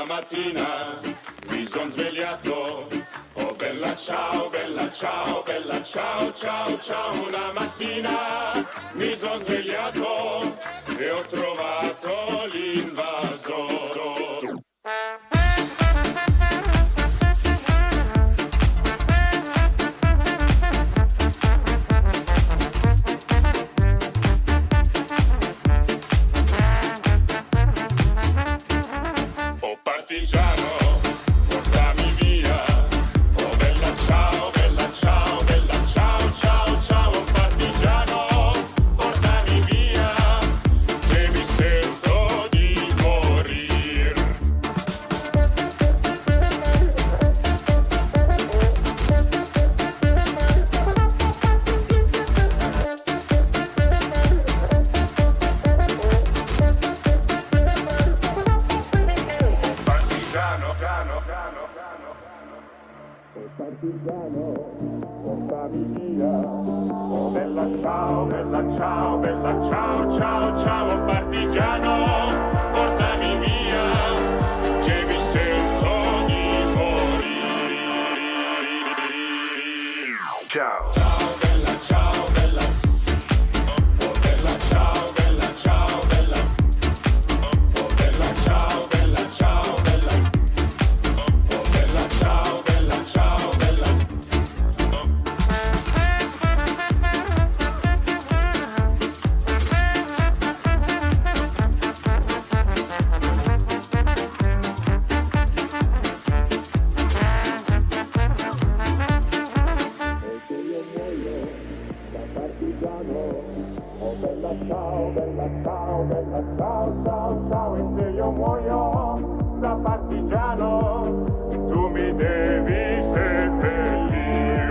mattina mi son svegliato. Oh bella ciao, bella ciao, bella ciao, ciao, ciao. Una mattina mi son svegliato e ho trovato l'invasore. Partigiano, portami via. Oh bella ciao, bella ciao, bella ciao, ciao, ciao. Oh partigiano, portami via, che mi sento di morir. Partigiano, portami via. Oh bella ciao, bella ciao, bella ciao, ciao, ciao. Oh partigiano, portami via, che mi sento di morire. Ciao. Ciao, bella ciao, bella. Oh bella ciao, bella ciao, bella. Oh bella ciao, bella ciao, bella. Oh bella ciao, bella ciao, bella. Oh bella ciao, bella ciao, bella ciao, ciao, ciao. E se io muoio da partigiano, tu mi devi seppellir.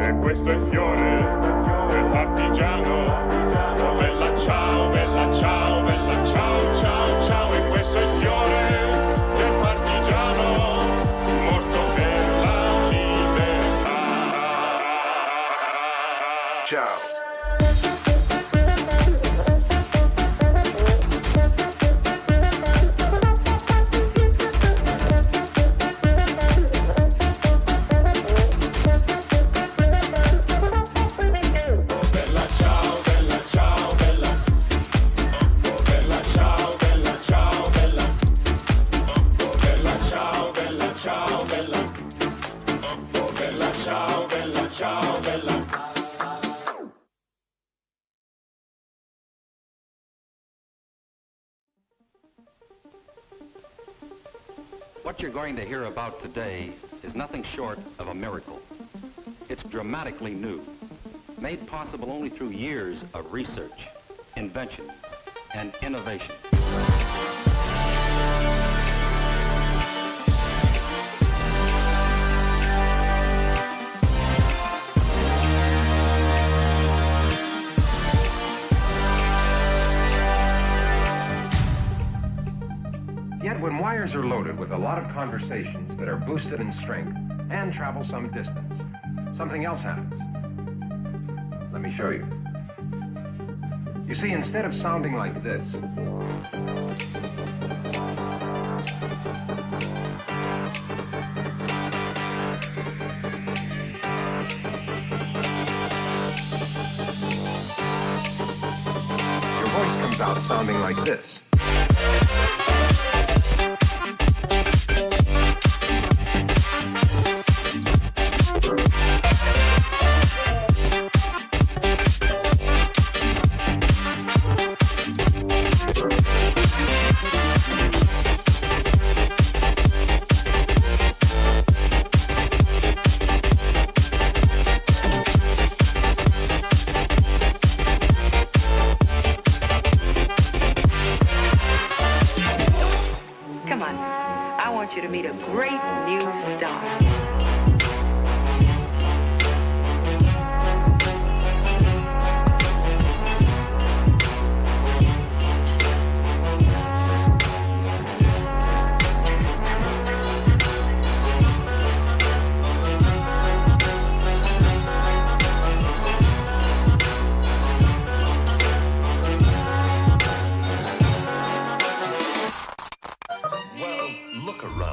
E questo è il fiore del partigiano. Oh bella ciao, bella ciao, bella ciao, ciao, ciao. E questo è il fiore del partigiano, morto per la libertà. Ciao. Ciao bella, ciao bella. What you're going to hear about today is nothing short of a miracle. It's dramatically new, made possible only through years of research, inventions, and innovation. Yet when wires are loaded with a lot of conversations that are boosted in strength and travel some distance, something else happens. Let me show you. You see, instead of sounding like this, your voice comes out sounding like this. You to meet a great new star. Well, look around.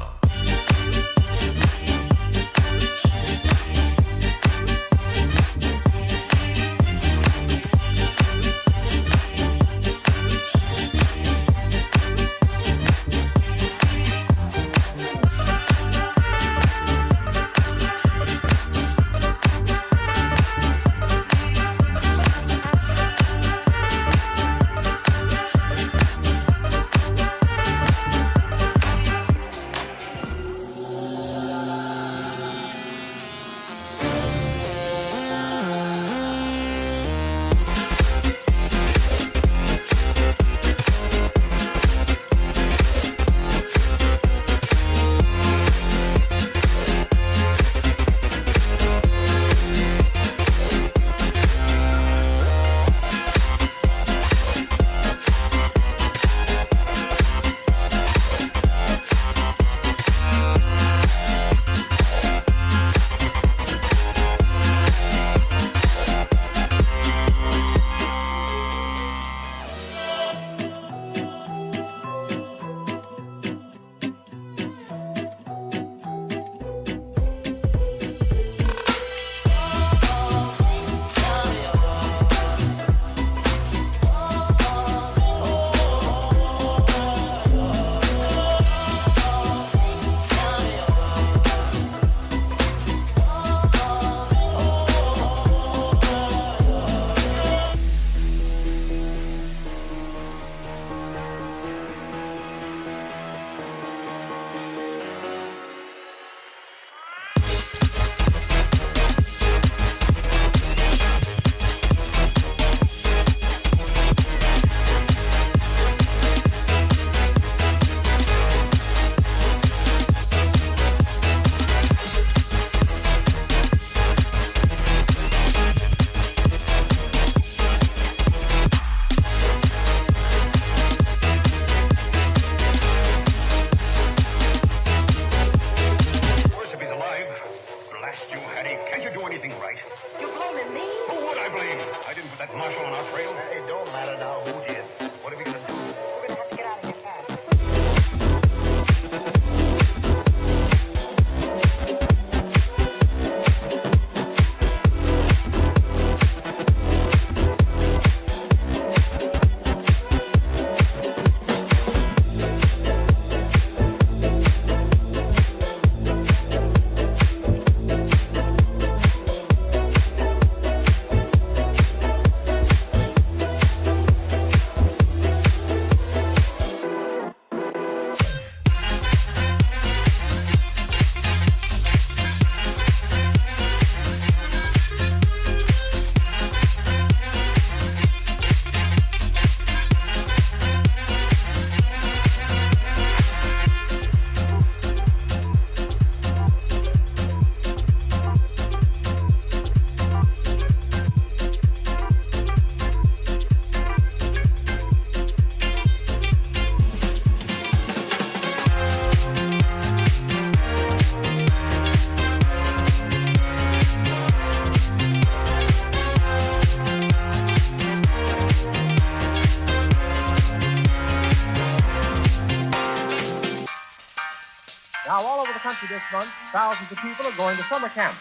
Now, all over the country this month, thousands of people are going to summer camps,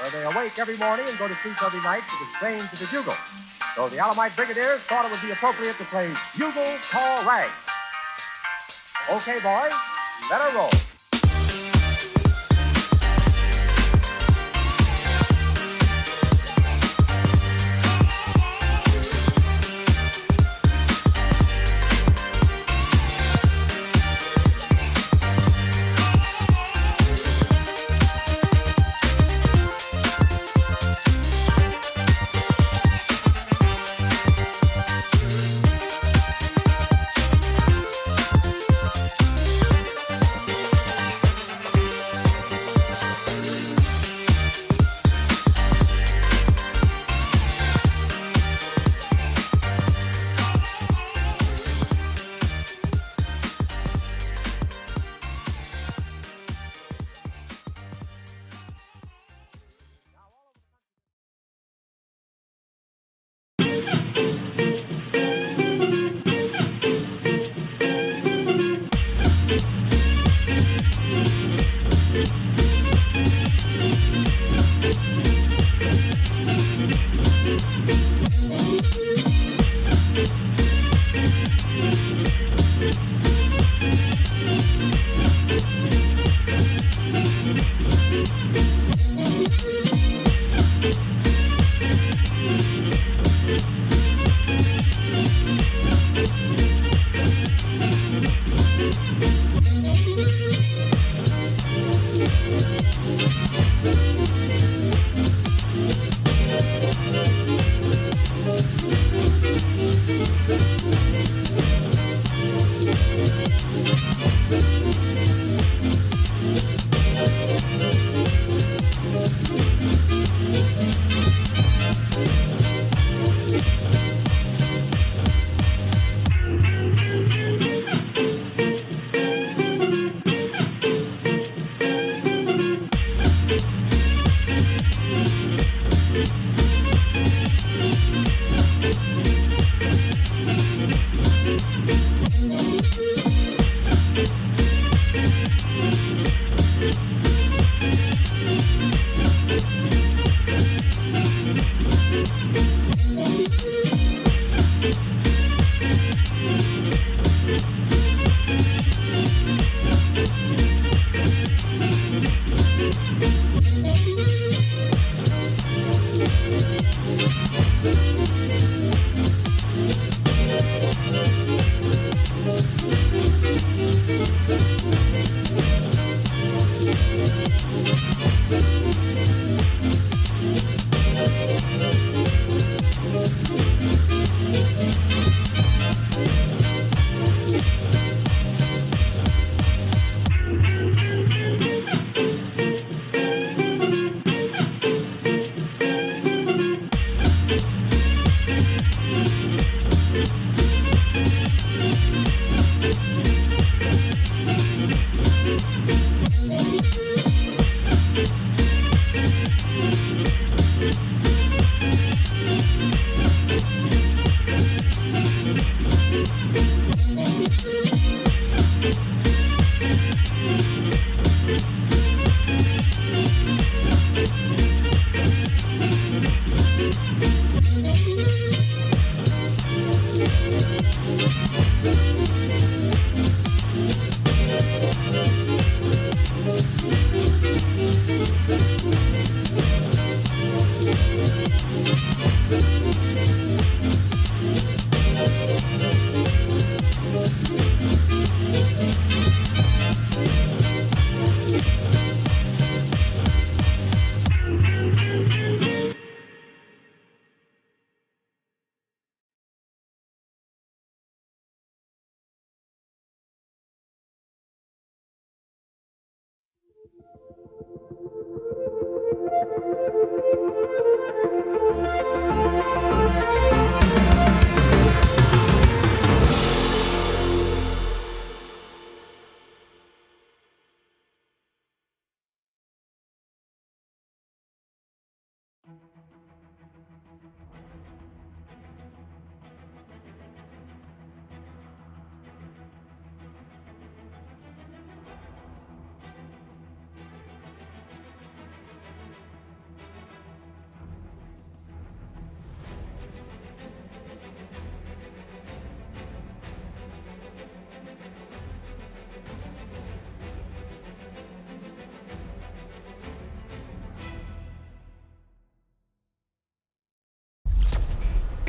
where they awake every morning and go to sleep every night to the strains of the bugle. So the Alamite Brigadiers thought it would be appropriate to play Bugle Call Rag. Okay, boys, let her roll.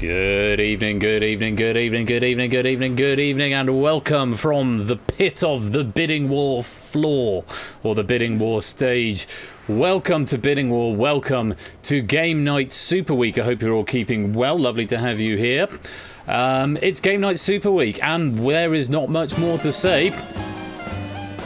Good evening, good evening, good evening, good evening, good evening, good evening, and welcome from the pit of the Bidding War floor, or the Bidding War stage. Welcome to Bidding War, welcome to Game Night Super Week. I hope you're all keeping well, lovely to have you here. It's Game Night Super Week, and there is not much more to say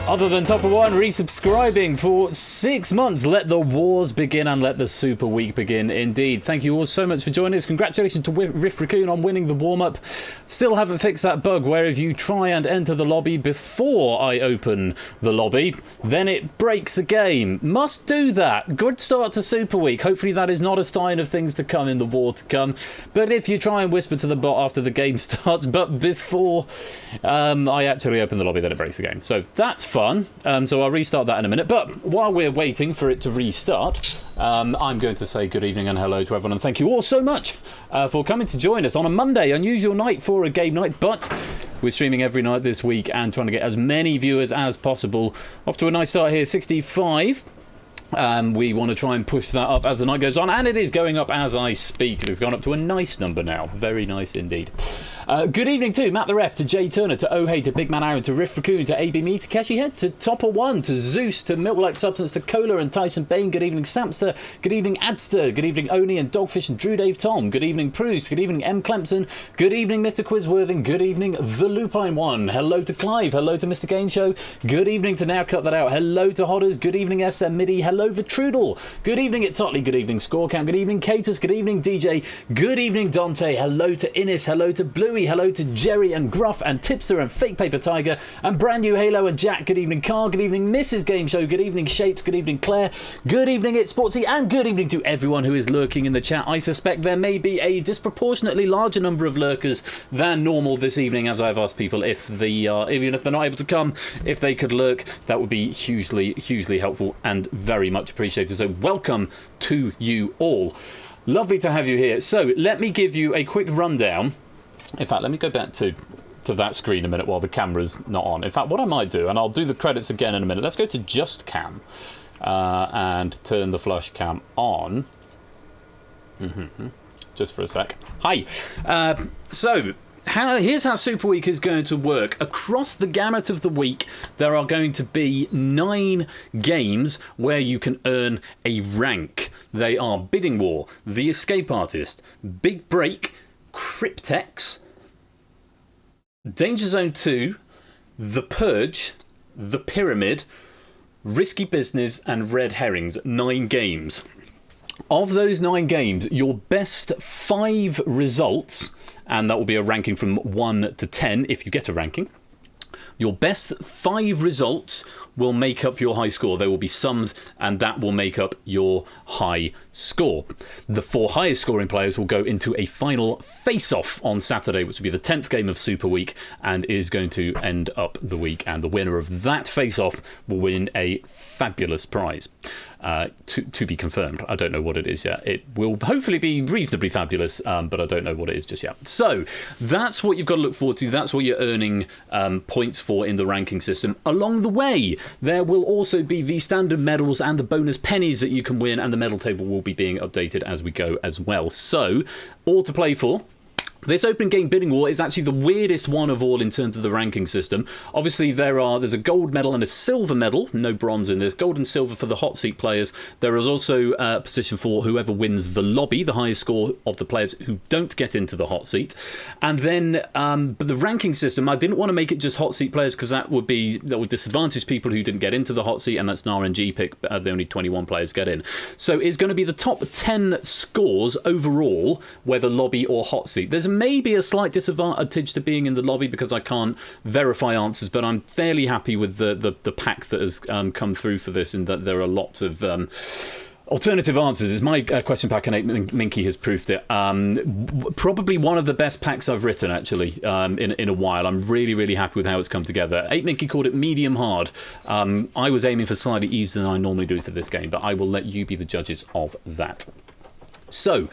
other than Top of One resubscribing for 6 months. Let the wars begin and let the Super Week begin indeed. Thank you all so much for joining us. Congratulations to Riff Raccoon on winning the warm-up. Still haven't fixed that bug where if you try and enter the lobby before I open the lobby, then it breaks a game. Must do that. Good start to Super Week. Hopefully that is not a sign of things to come in the war to come. But if you try and whisper to the bot after the game starts, but before I actually open the lobby, then it breaks the game. So that's fun. So I'll restart that in a minute. But while we're waiting for it to restart, I'm going to say good evening and hello to everyone, and thank you all so much for coming to join us on a Monday, unusual night for a game night, but we're streaming every night this week and trying to get as many viewers as possible. Off to a nice start here, 65. We want to try and push that up as the night goes on, and it is going up as I speak. It's gone up to a nice number now. Very nice indeed. Good evening to Matt the Ref, to Jay Turner, to Ohey, to Big Man Aaron, to Riff Raccoon, to AB Me, to Keshi Head, to Topper One, to Zeus, to Milk Like Substance, to Cola and Tyson Bain. Good evening Samster. Good evening Adster. Good evening Oni and Dogfish and Drew Dave Tom. Good evening Bruce. Good evening M Clemson. Good evening Mr Quizworthing. Good evening The Lupine One. Hello to Clive. Hello to Mr Game Show. Good evening to Now Cut That Out. Hello to Hodders. Good evening SM Midi. Hello Vitrudel. Good evening It's Otley. Good evening Scorecamp. Good evening Catus. Good evening DJ. Good evening Dante. Hello to Innes. Hello to Bluey. Hello to Jerry and Gruff and Tipster and Fake Paper Tiger and Brand New Halo and Jack. Good evening Carl. Good evening Mrs Game Show. Good evening Shapes. Good evening Claire. Good evening It's Sportsy, and good evening to everyone who is lurking in the chat. I suspect there may be a disproportionately larger number of lurkers than normal this evening, as I've asked people if even if they're not able to come, if they could lurk, that would be hugely helpful and very much appreciated. So welcome to you all. Lovely to have you here. So let me give you a quick rundown. In fact, let me go back to that screen a minute while the camera's not on. In fact, what I might do, and I'll do the credits again in a minute. Let's go to Just Cam and turn the flush cam on. Just for a sec. Hi. Here's how Super Week is going to work. Across the gamut of the week, there are going to be 9 games where you can earn a rank. They are Bidding War, The Escape Artist, Big Break, Cryptex, Danger Zone 2, The Purge, The Pyramid, Risky Business, and Red Herrings. 9 games. Of those 9 games, your best 5 results, and that will be a ranking from 1 to 10 if you get a ranking. Your best 5 results will make up your high score. They will be summed, and that will make up your high score. The 4 highest scoring players will go into a final face-off on Saturday, which will be the 10th game of Super Week, and is going to end up the week. And the winner of that face-off will win a fabulous prize. To be confirmed. I don't know what it is yet. It will hopefully be reasonably fabulous, but I don't know what it is just yet. So that's what you've got to look forward to. That's what you're earning points for in the ranking system. Along the way, there will also be the standard medals and the bonus pennies that you can win, and the medal table will be being updated as we go as well. So, all to play for. This open game bidding war is actually the weirdest one of all in terms of the ranking system. Obviously, there's a gold medal and a silver medal, no bronze in this. Gold and silver for the hot seat players. There is also a position for whoever wins the lobby, the highest score of the players who don't get into the hot seat. And then, but the ranking system, I didn't want to make it just hot seat players because that would disadvantage people who didn't get into the hot seat, and that's an RNG pick. The only 21 players get in. So it's going to be the top 10 scores overall, whether lobby or hot seat. There's maybe a slight disadvantage to being in the lobby because I can't verify answers, but I'm fairly happy with the pack that has come through for this, in that there are lots of alternative answers. It's my question pack, and 8 Minky has proved it. Probably one of the best packs I've written, actually, in a while. I'm really happy with how it's come together. 8 Minky called it medium hard. I was aiming for slightly easier than I normally do for this game, but I will let you be the judges of that. So,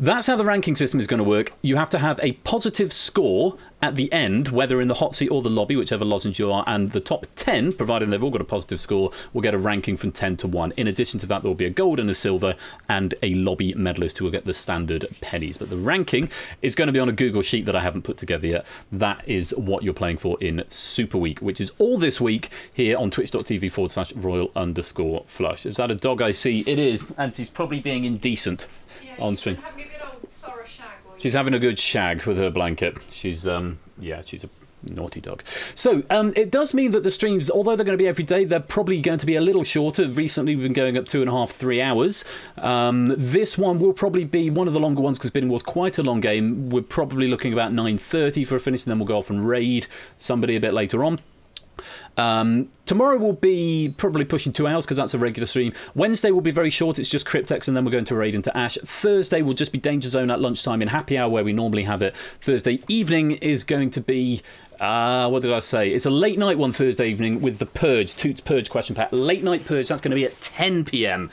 that's how the ranking system is going to work. You have to have a positive score at the end, whether in the hot seat or the lobby, whichever lozenge you are, and the top 10, provided they've all got a positive score, will get a ranking from 10 to 1. In addition to that, there will be a gold and a silver, and a lobby medalist who will get the standard pennies. But the ranking is going to be on a Google sheet that I haven't put together yet. That is what you're playing for in Super Week, which is all this week here on twitch.tv/royal_flush. Is that a dog I see? It is, and she's probably being indecent on stream. She's having a good shag with her blanket. She's a naughty dog. So it does mean that the streams, although they're going to be every day, they're probably going to be a little shorter. Recently, we've been going up 2.5, 3 hours. This one will probably be one of the longer ones because Bidding War's quite a long game. We're probably looking about 9:30 for a finish, and then we'll go off and raid somebody a bit later on. Tomorrow will be probably pushing 2 hours because that's a regular stream. Wednesday will be very short. It's just Cryptex, and then we're going to raid into Ash. Thursday will just be Danger Zone at lunchtime in Happy Hour, where we normally have it. Thursday evening is going to be What did I say? It's a late night one Thursday evening with the Purge, Toots Purge question pack. Late night Purge, that's going to be at 10 p.m.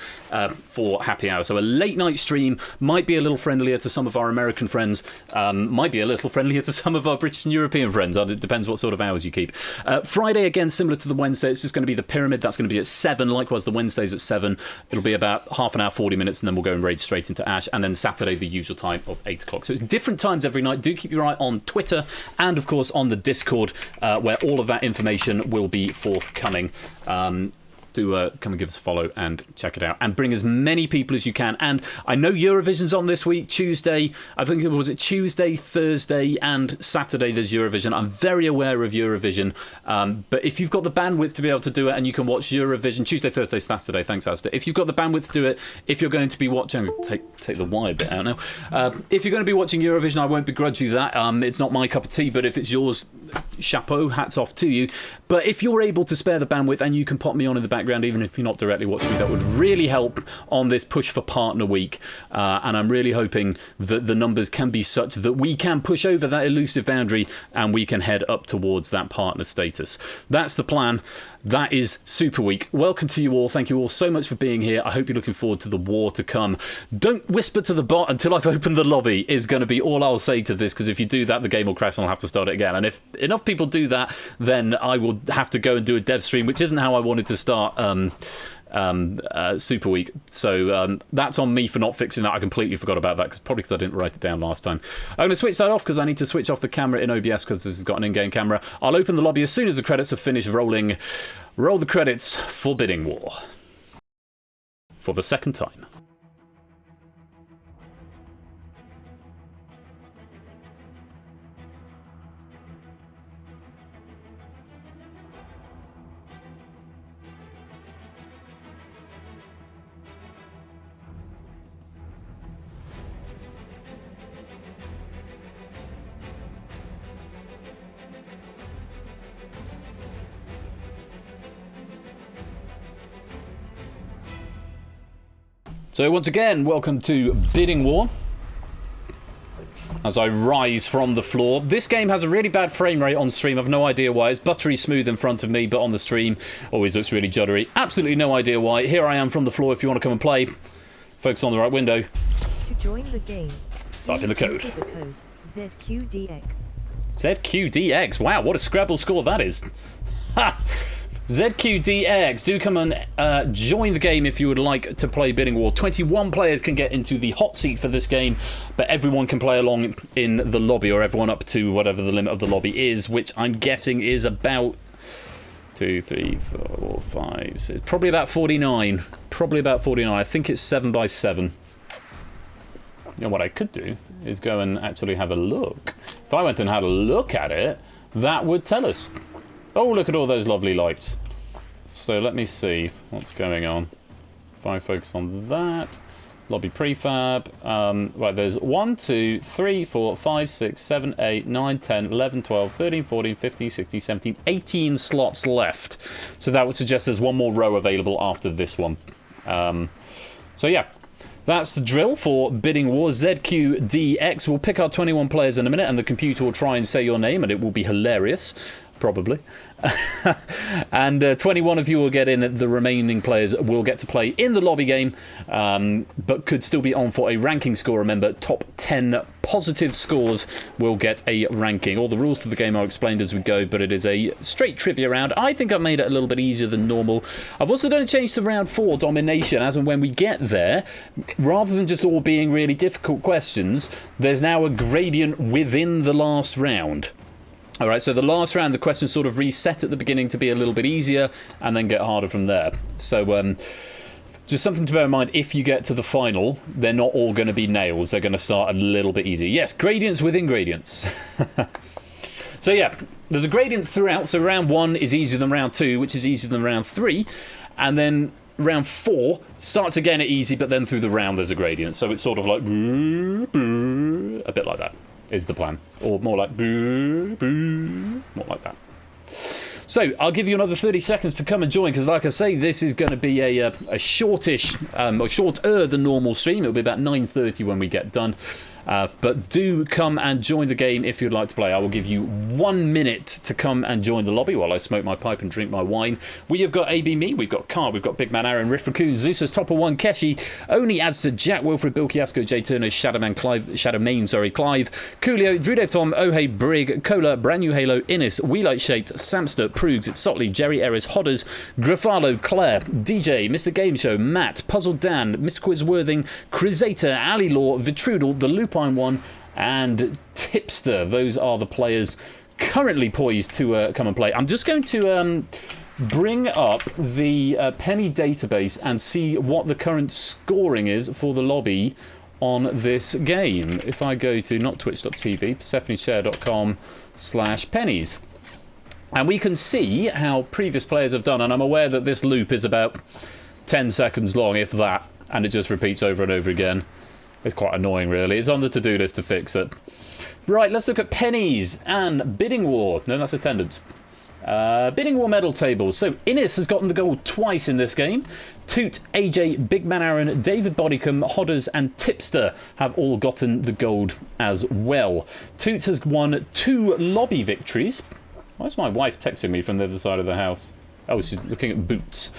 For happy hour. So a late night stream, might be a little friendlier to some of our American friends, might be a little friendlier to some of our British and European friends. It depends what sort of hours you keep. Friday, again, similar to the Wednesday, it's just going to be the Pyramid. That's going to be at 7. Likewise, the Wednesday's at 7. It'll be about half an hour, 40 minutes, and then we'll go and raid straight into Ash. And then Saturday, the usual time of 8 o'clock. So it's different times every night. Do keep your eye on Twitter and, of course, on the Discord, where all of that information will be forthcoming. Do come and give us a follow and check it out, and bring as many people as you can. And I know Eurovision's on this week, Tuesday. I think it was Tuesday, Thursday, and Saturday. There's Eurovision. I'm very aware of Eurovision, but if you've got the bandwidth to be able to do it, and you can watch Eurovision Tuesday, Thursday, Saturday. Thanks, Asta. If you've got the bandwidth to do it, if you're going to be watching, take the wire bit out now. If you're going to be watching Eurovision, I won't begrudge you that. It's not my cup of tea, but if it's yours, chapeau, hats off to you. But if you're able to spare the bandwidth and you can pop me on in the background, even if you're not directly watching me, that would really help on this push for Partner Week. And I'm really hoping that the numbers can be such that we can push over that elusive boundary and we can head up towards that partner status. That's the plan. That is Super Week. Welcome to you all. Thank you all so much for being here. I hope you're looking forward to the war to come. Don't whisper to the bot until I've opened the lobby is going to be all I'll say to this, because if you do that, the game will crash and I'll have to start it again. And if enough people do that, then I will have to go and do a dev stream, which isn't how I wanted to start Super Week. So that's on me for not fixing that. I completely forgot about that, probably because I didn't write it down last time. I'm going to switch that off because I need to switch off the camera in OBS because this has got an in-game camera. I'll open the lobby as soon as the credits have finished rolling. Roll the credits for Bidding War. For the second time. So once again, welcome to Bidding War. As I rise from the floor. This game has a really bad frame rate on stream. I've no idea why. It's buttery smooth in front of me, but on the stream always looks really juddery. Absolutely no idea why. Here I am from the floor if you want to come and play. Focus on the right window. To join the game, type in the code. ZQDX. ZQDX. Wow, what a Scrabble score that is. Ha! ZQDX, do come and join the game if you would like to play Bidding War. 21 players can get into the hot seat for this game, but everyone can play along in the lobby, or everyone up to whatever the limit of the lobby is, which I'm guessing is about 2, 3, 4, 5, 6, probably about 49. Probably about 49. I think it's 7 by 7. You know, what I could do is go and actually have a look. If I went and had a look at it, that would tell us. Oh, look at all those lovely lights. So let me see what's going on. If I focus on that. Lobby prefab. Right, there's 1, 2, 3, 4, 5, 6, 7, 8, 9, 10, 11, 12, 13, 14, 15, 16, 17, 18 slots left. So that would suggest there's one more row available after this one. So yeah. That's the drill for Bidding War. ZQDX. We'll pick our 21 players in a minute and the computer will try and say your name and it will be hilarious. Probably. And 21 of you will get in. The remaining players will get to play in the lobby game, but could still be on for a ranking score. Remember, top 10 positive scores will get a ranking. All the rules to the game are explained as we go, but it is a straight trivia round. I think I've made it a little bit easier than normal. I've also done a change to round 4, domination, as and when we get there. Rather than just all being really difficult questions, there's now a gradient within the last round. All right, so the last round, the questions sort of reset at the beginning to be a little bit easier and then get harder from there. So just something to bear in mind, if you get to the final, they're not all going to be nails. They're going to start a little bit easier. Yes, gradients within gradients. So yeah, there's a gradient throughout. So round 1 is easier than round 2, which is easier than round 3. And then round 4 starts again at easy, but then through the round there's a gradient. So it's sort of like a bit like that. Is the plan, or more like boo, boo, more like that. So I'll give you another 30 seconds to come and join, because like I say, this is going to be a shortish, or shorter than normal stream. It'll be about 9:30 when we get done. But do come and join the game if you'd like to play. I will give you 1 minute to come and join the lobby while I smoke my pipe and drink my wine. We have got AB Me, we've got Car, we've got Big Man Aaron, Riff Raccoon, Zeus's Topper One, Keshi, Only adds to Jack, Wilfred, Bill Kiasco, Jay Turner, Shadowman, Clive, Clive, Coolio, Drew Dave Tom, Oh Hey Brig, Cola, Brand New Halo, Innis, We Light Shaped, Samster, Prugs, It's Sotley, Jerry Eris, Hodders, Grafalo, Claire, DJ, Mr. Game Show, Matt, Puzzle Dan, Mr. Quizworthing, Crusator, Ali Law, Vitrudel, The Lupine One, and Tipster. Those are the players currently poised to come and play. I'm just going to bring up the Penny database and see what the current scoring is for the lobby on this game. If I go to not twitch.tv, persephoneshare.com/pennies. And we can see how previous players have done, and I'm aware that this loop is about 10 seconds long, if that, and it just repeats over and over again. It's quite annoying, really. It's on the to-do list to fix it. Right, let's look at pennies and bidding war. No, that's attendance. Bidding war medal tables. So Innis has gotten the gold twice in this game. Toot, AJ, Big Man Aaron, David Bodycombe, Hodders and Tipster have all gotten the gold as well. Toot has won 2 lobby victories. Why is my wife texting me from the other side of the house? Oh, she's looking at boots.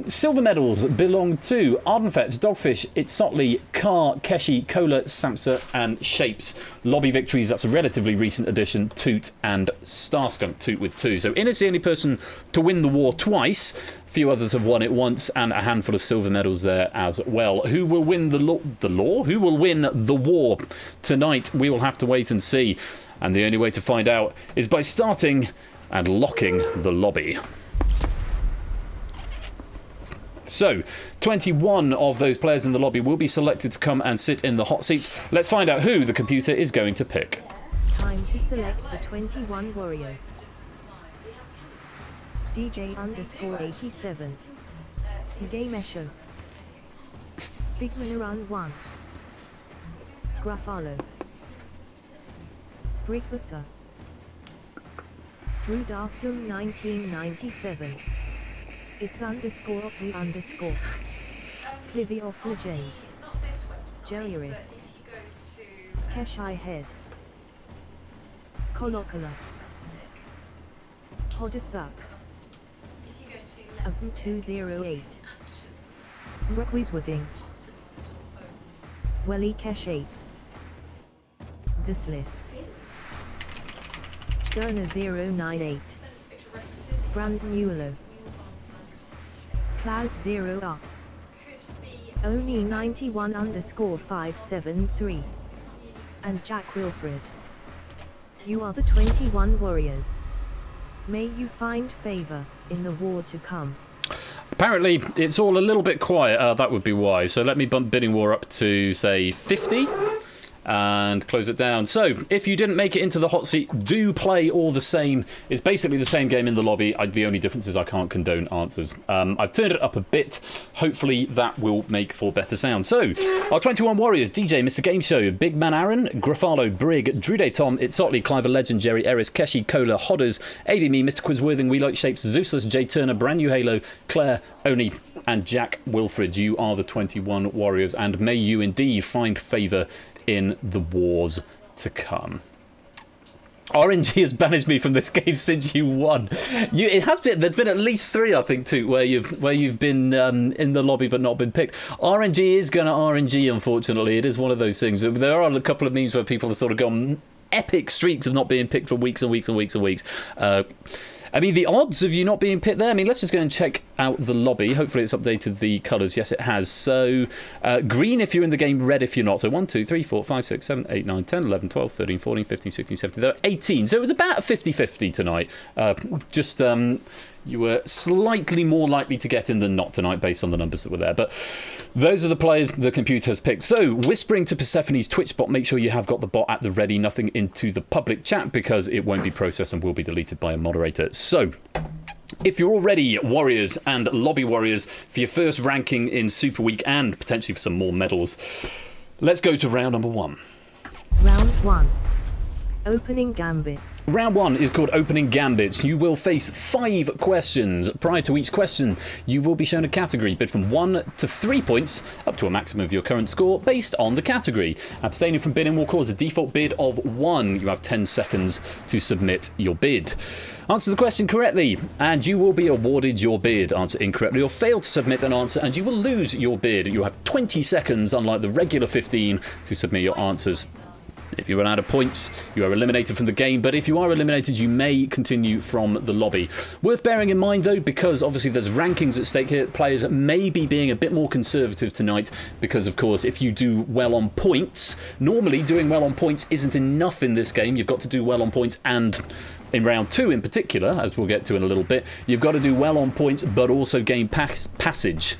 Silver medals belong to Ardenfetz, Dogfish, It's Sotley, Car, Keshi, Cola, Samsa and Shapes. Lobby victories, that's a relatively recent addition, Toot and Starskunk, Toot with 2. So Innis the only person to win the war twice. A few others have won it once, and a handful of silver medals there as well. Who will win the law? Who will win the war tonight? We will have to wait and see. And the only way to find out is by starting and locking the lobby. So, 21 of those players in the lobby will be selected to come and sit in the hot seats. Let's find out who the computer is going to pick. Time to select the 21 warriors. DJ_87. Game Esho. Big Run 1. Grafalo. Brickbuther. Drew Darkton 1997. It's __. Flivy or Flagade. Jerryris. Keshai Head. Kolokala. Hoddisuck. Abu 208. Requisworthing. Welly Keshapes. Zislis. Derna 098. Brand Mueller. Class 0 up. Only 91_573. And Jack Wilfred. You are the 21 warriors. May you find favor in the war to come. Apparently, it's all a little bit quiet. That would be why. So let me bump bidding war up to, say, 50. And close it down. So, if you didn't make it into the hot seat, do play all the same. It's basically the same game in the lobby. The only difference is I can't condone answers. I've turned it up a bit. Hopefully that will make for better sound. So, our 21 warriors: DJ, Mr. Game Show, Big Man Aaron, Grafalo, Brig, Drew Dave Tom, It's Sotley, Clive Legend, Jerry Eris, Keshi, Cola, Hodders, AD Me, Mr. Quizworthing, We Like Shapes, Zeusless, Jay Turner, Brand New Halo, Claire, Oni, and Jack Wilfred. You are the 21 warriors, and may you indeed find favour in the wars to come. RNG has banished me from this game since you won. It has been. There's been at least 3, I think, too, where you've been in the lobby but not been picked. RNG is going to RNG. Unfortunately, it is one of those things. There are a couple of memes where people have sort of gone epic streaks of not being picked for weeks and weeks and weeks and weeks. I mean, the odds of you not being picked there, I mean, let's just go and check out the lobby. Hopefully it's updated the colours. Yes, it has. So, green if you're in the game, red if you're not. So 1, 2, 3, 4, 5, 6, 7, 8, 9, 10, 11, 12, 13, 14, 15, 16, 17. There are 18. So it was about 50-50 tonight. You were slightly more likely to get in than not tonight based on the numbers that were there. But those are the players the computer has picked. So, whispering to Persephone's Twitch bot, make sure you have got the bot at the ready. Nothing into the public chat because it won't be processed and will be deleted by a moderator. So, if you're all ready, warriors and lobby warriors, for your first ranking in Super Week and potentially for some more medals, let's go to round number 1. Round 1. Opening Gambits. Round 1 is called Opening Gambits. You will face 5 questions. Prior to each question, you will be shown a category bid from 1 to 3 points, up to a maximum of your current score, based on the category. Abstaining from bidding will cause a default bid of 1. You have 10 seconds to submit your bid. Answer the question correctly, and you will be awarded your bid. Answer incorrectly or fail to submit an answer, and you will lose your bid. You have 20 seconds, unlike the regular 15, to submit your answers. If you run out of points, you are eliminated from the game, but if you are eliminated, you may continue from the lobby. Worth bearing in mind, though, because obviously there's rankings at stake here, players may be being a bit more conservative tonight because, of course, if you do well on points, normally doing well on points isn't enough in this game. You've got to do well on points, and in round 2 in particular, as we'll get to in a little bit, you've got to do well on points but also gain passage.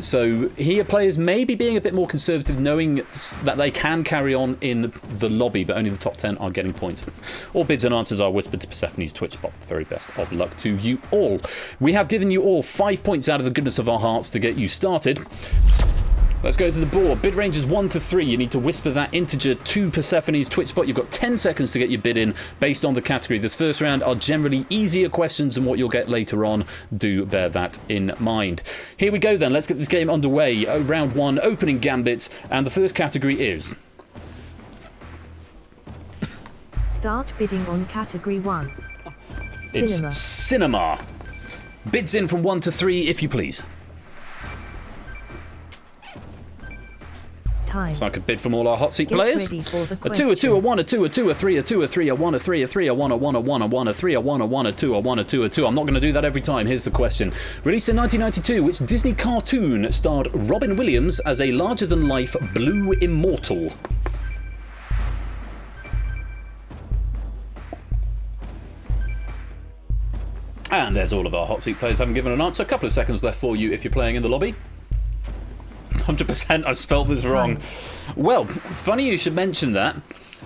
So here players may be being a bit more conservative, knowing that they can carry on in the lobby, but only the top 10 are getting points. All bids and answers are whispered to Persephone's Twitch bot. Very best of luck to you all. We have given you all 5 points out of the goodness of our hearts to get you started. Let's go to the board. Bid range is 1 to 3. You need to whisper that integer to Persephone's Twitch spot. You've got 10 seconds to get your bid in based on the category. This first round are generally easier questions than what you'll get later on. Do bear that in mind. Here we go then. Let's get this game underway. Round 1, opening gambits. And the first category is... Start bidding on category 1. Cinema. It's cinema. Bids in from 1 to 3, if you please. Time. So I could bid from all our hot seat Get players. ready for the A 2, a 2, a 1, a 2, a 2, a 3, a 2, a 3, a 1, a 3, a 3, a 1, a 1, a 1, a 1, a 3, a 1, a 1, a 2, a 1, a 2, a 2. I'm not going to do that every time. Here's the question. Released in 1992, which Disney cartoon starred Robin Williams as a larger-than-life blue immortal? And there's all of our hot seat players haven't given an answer. A couple of seconds left for you if you're playing in the lobby. 100% I spelled this wrong. Well, funny you should mention that.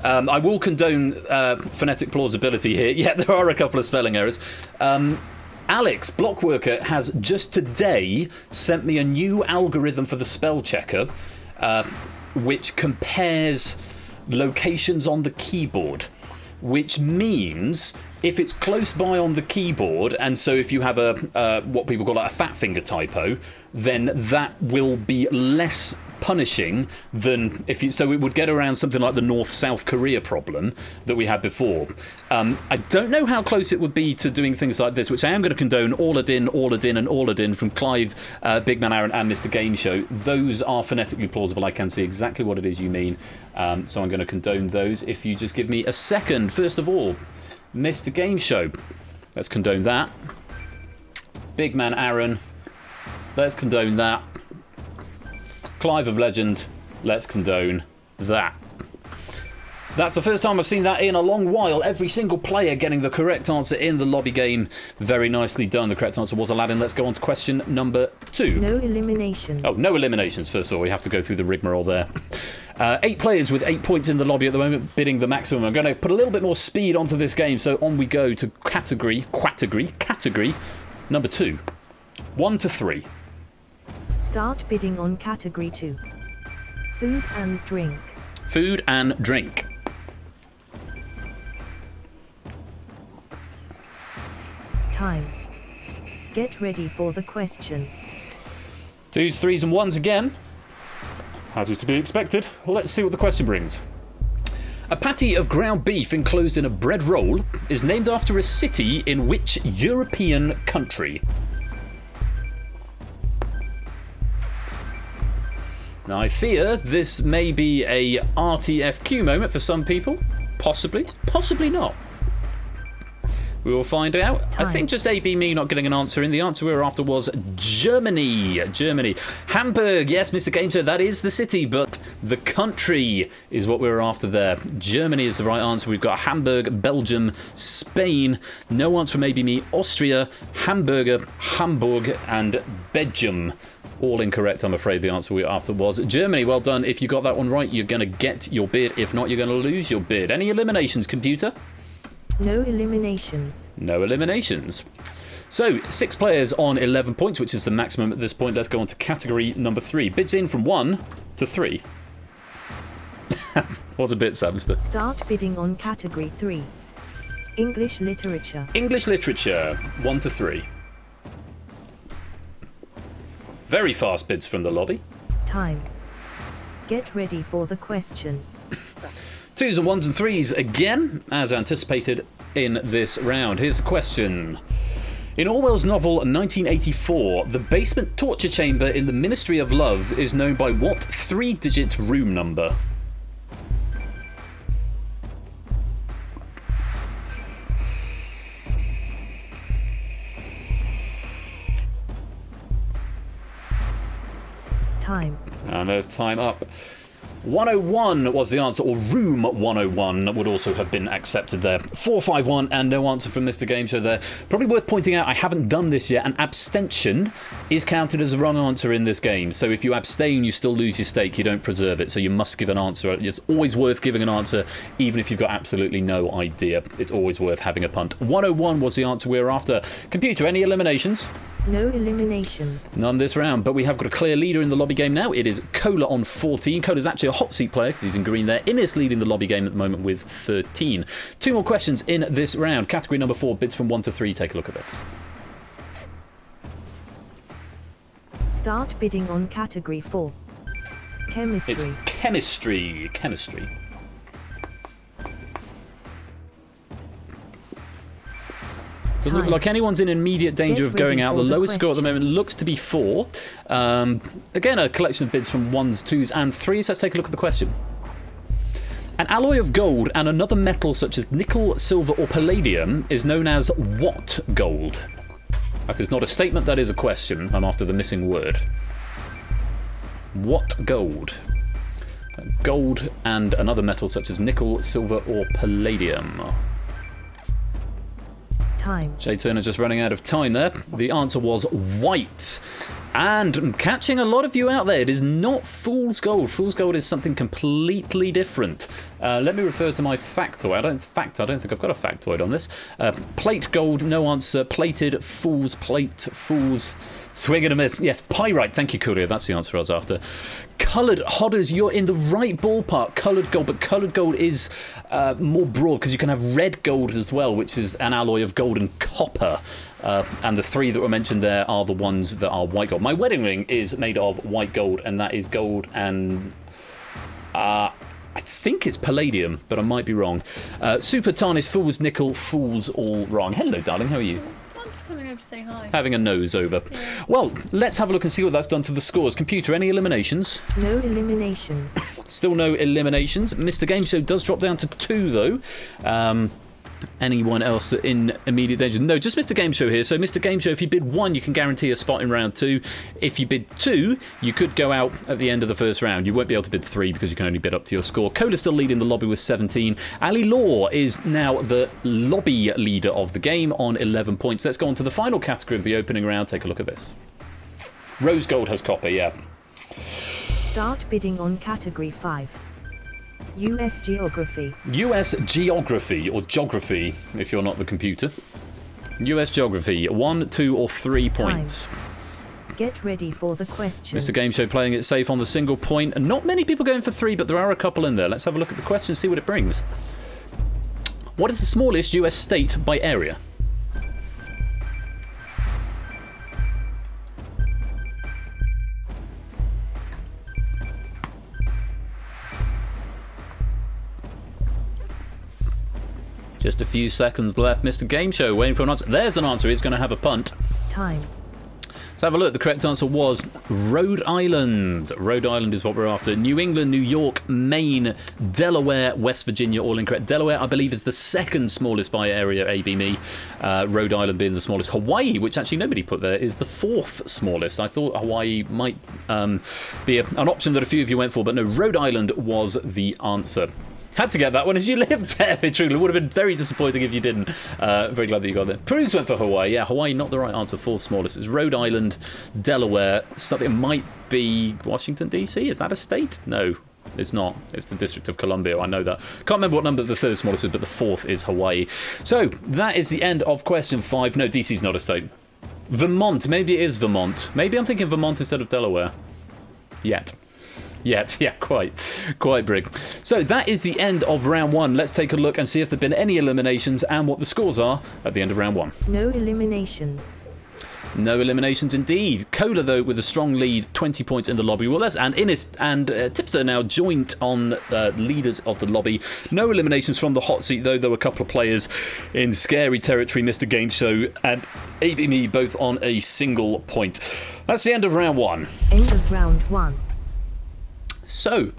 I will condone phonetic plausibility here. Yeah, there are a couple of spelling errors. Alex, Blockworker, has just today sent me a new algorithm for the spell checker, which compares locations on the keyboard, which means if it's close by on the keyboard, and so if you have a what people call like a fat finger typo, then that will be less punishing than if you. So it would get around something like the North-South Korea problem that we had before. I don't know how close it would be to doing things like this, which I am going to condone. Auladin, and Auladin from Clive, Big Man Aaron, and Mr. Game Show. Those are phonetically plausible. I can see exactly what it is you mean. So I'm going to condone those. If you just give me a second, first of all. Mr. Game Show, let's condone that. Big Man Aaron, let's condone that. Clive of Legend, let's condone that. That's the first time I've seen that in a long while. Every single player getting the correct answer in the lobby game. Very nicely done. The correct answer was Aladdin. Let's go on to question number 2. No eliminations. Oh, no eliminations. First of all, we have to go through the rigmarole there. 8 players with 8 points in the lobby at the moment, bidding the maximum. I'm going to put a little bit more speed onto this game, so on we go to category number 2. 1 to 3. Start bidding on category 2. Food and drink. Food and drink. Time. Get ready for the question. 2s, 3s and 1s again. As is to be expected. Well, let's see what the question brings. A patty of ground beef enclosed in a bread roll is named after a city in which European country? Now, I fear this may be a RTFQ moment for some people. Possibly. Possibly not. We will find out. Time. I think just A, B, me not getting an answer in. The answer we were after was Germany. Germany. Hamburg. Yes, Mr. Gameser, that is the city, but the country is what we were after there. Germany is the right answer. We've got Hamburg, Belgium, Spain. No answer from A, B, me. Austria, Hamburger, Hamburg, and Belgium. All incorrect, I'm afraid. The answer we were after was Germany. Well done. If you got that one right, you're going to get your bid. If not, you're going to lose your bid. Any eliminations, computer? No eliminations. No eliminations. So, 6 players on 11 points, which is the maximum at this point. Let's go on to category number 3. Bids in from 1 to 3. What's a bit, Samster? Start bidding on category 3. English literature. English literature, 1 to 3. Very fast bids from the lobby. Time. Get ready for the question. 2s and 1s and 3s again, as anticipated in this round. Here's the question. In Orwell's novel 1984, the basement torture chamber in the Ministry of Love is known by what 3-digit room number? Time. And there's time up. 101 was the answer, or room 101 would also have been accepted there. 451 and no answer from Mr. Game Show there. Probably worth pointing out, I haven't done this yet, an abstention is counted as a wrong answer in this game. So if you abstain, you still lose your stake, you don't preserve it. So you must give an answer. It's always worth giving an answer, even if you've got absolutely no idea. It's always worth having a punt. 101 was the answer we were after. Computer, any eliminations? No eliminations. None this round, but we have got a clear leader in the lobby game now. It is Cola on 14. Cola's actually a hot seat player because he's in green there. Innes leading the lobby game at the moment with 13. 2 more questions in this round. Category number 4, bids from 1 to 3. Take a look at this. Start bidding on category 4. Chemistry. It's chemistry. Chemistry. Doesn't look like anyone's in immediate danger of going out. The lowest score at the moment looks to be 4. Again, a collection of bids from 1s, 2s and 3s. Let's take a look at the question. An alloy of gold and another metal such as nickel, silver or palladium is known as what gold? That is not a statement, that is a question. I'm after the missing word. What gold? Gold and another metal such as nickel, silver or palladium. Time. Jay Turner just running out of time there. The answer was white. And catching a lot of you out there, it is not fool's gold. Fool's gold is something completely different. Let me refer to my factoid. I don't think I've got a factoid on this. Plate gold, no answer. Plated, fool's, plate, fool's. Swing and a miss. Yes, pyrite. Thank you, Courier. That's the answer I was after. Coloured Hodders, you're in the right ballpark. Coloured gold, but coloured gold is more broad because you can have red gold as well, which is an alloy of gold and copper. And the 3 that were mentioned there are the ones that are white gold. My wedding ring is made of white gold, and that is gold and I think it's palladium, but I might be wrong. Super Tarnished, Fools, Nickel, Fools, all wrong. Hello, darling. How are you? Coming over to say hi. Having a nose over. Yeah. Well, let's have a look and see what that's done to the scores. Computer, any eliminations? No eliminations. Still no eliminations. Mr. Game Show does drop down to 2, though. Anyone else in immediate danger? No, just Mr. Game Show here. So, Mr. Game Show, if you bid 1, you can guarantee a spot in round 2. If you bid 2, you could go out at the end of the first round. You won't be able to bid 3 because you can only bid up to your score. Cola's still leading the lobby with 17. Ali Law is now the lobby leader of the game on 11 points. Let's go on to the final category of the opening round. Take a look at this. Rose Gold has copper, yeah. Start bidding on category 5. US Geography. US Geography, or Geography, if you're not the computer. US Geography, 1, 2 or 3 points. Time. Get ready for the question. Mr. Game Show playing it safe on the single point. Not many people going for 3, but there are a couple in there. Let's have a look at the question and see what it brings. What is the smallest US state by area? Just a few seconds left. Mr. Game Show waiting for an answer. There's an answer. It's going to have a punt. Time. Let's have a look. The correct answer was Rhode Island. Rhode Island is what we're after. New England, New York, Maine, Delaware, West Virginia, all incorrect. Delaware, I believe, is the second smallest by area, AB me. Rhode Island being the smallest. Hawaii, which actually nobody put there, is the 4th smallest. I thought Hawaii might be an option that a few of you went for, but no, Rhode Island was the answer. Had to get that one as you lived there, truly. Would have been very disappointing if you didn't. Very glad that you got there. Purge went for Hawaii. Yeah, Hawaii, not the right answer. 4th smallest. It's Rhode Island, Delaware. Something might be Washington, D.C. Is that a state? No, it's not. It's the District of Columbia. I know that. Can't remember what number the 3rd smallest is, but the 4th is Hawaii. So, that is the end of question 5. No, D.C.'s not a state. Vermont. Maybe it is Vermont. Maybe I'm thinking Vermont instead of Delaware. Yet. Yet, yeah, quite brig. So that is the end of round 1. Let's take a look and see if there have been any eliminations and what the scores are at the end of round 1. No eliminations. No eliminations indeed. Cola, though, with a strong lead, 20 points in the lobby. Well, and Innes and Tipster now joint on leaders of the lobby. No eliminations from the hot seat, though. There were a couple of players in scary territory, Mr. Game Show and ABME, both on a single point. That's the end of round 1. End of round 1. So,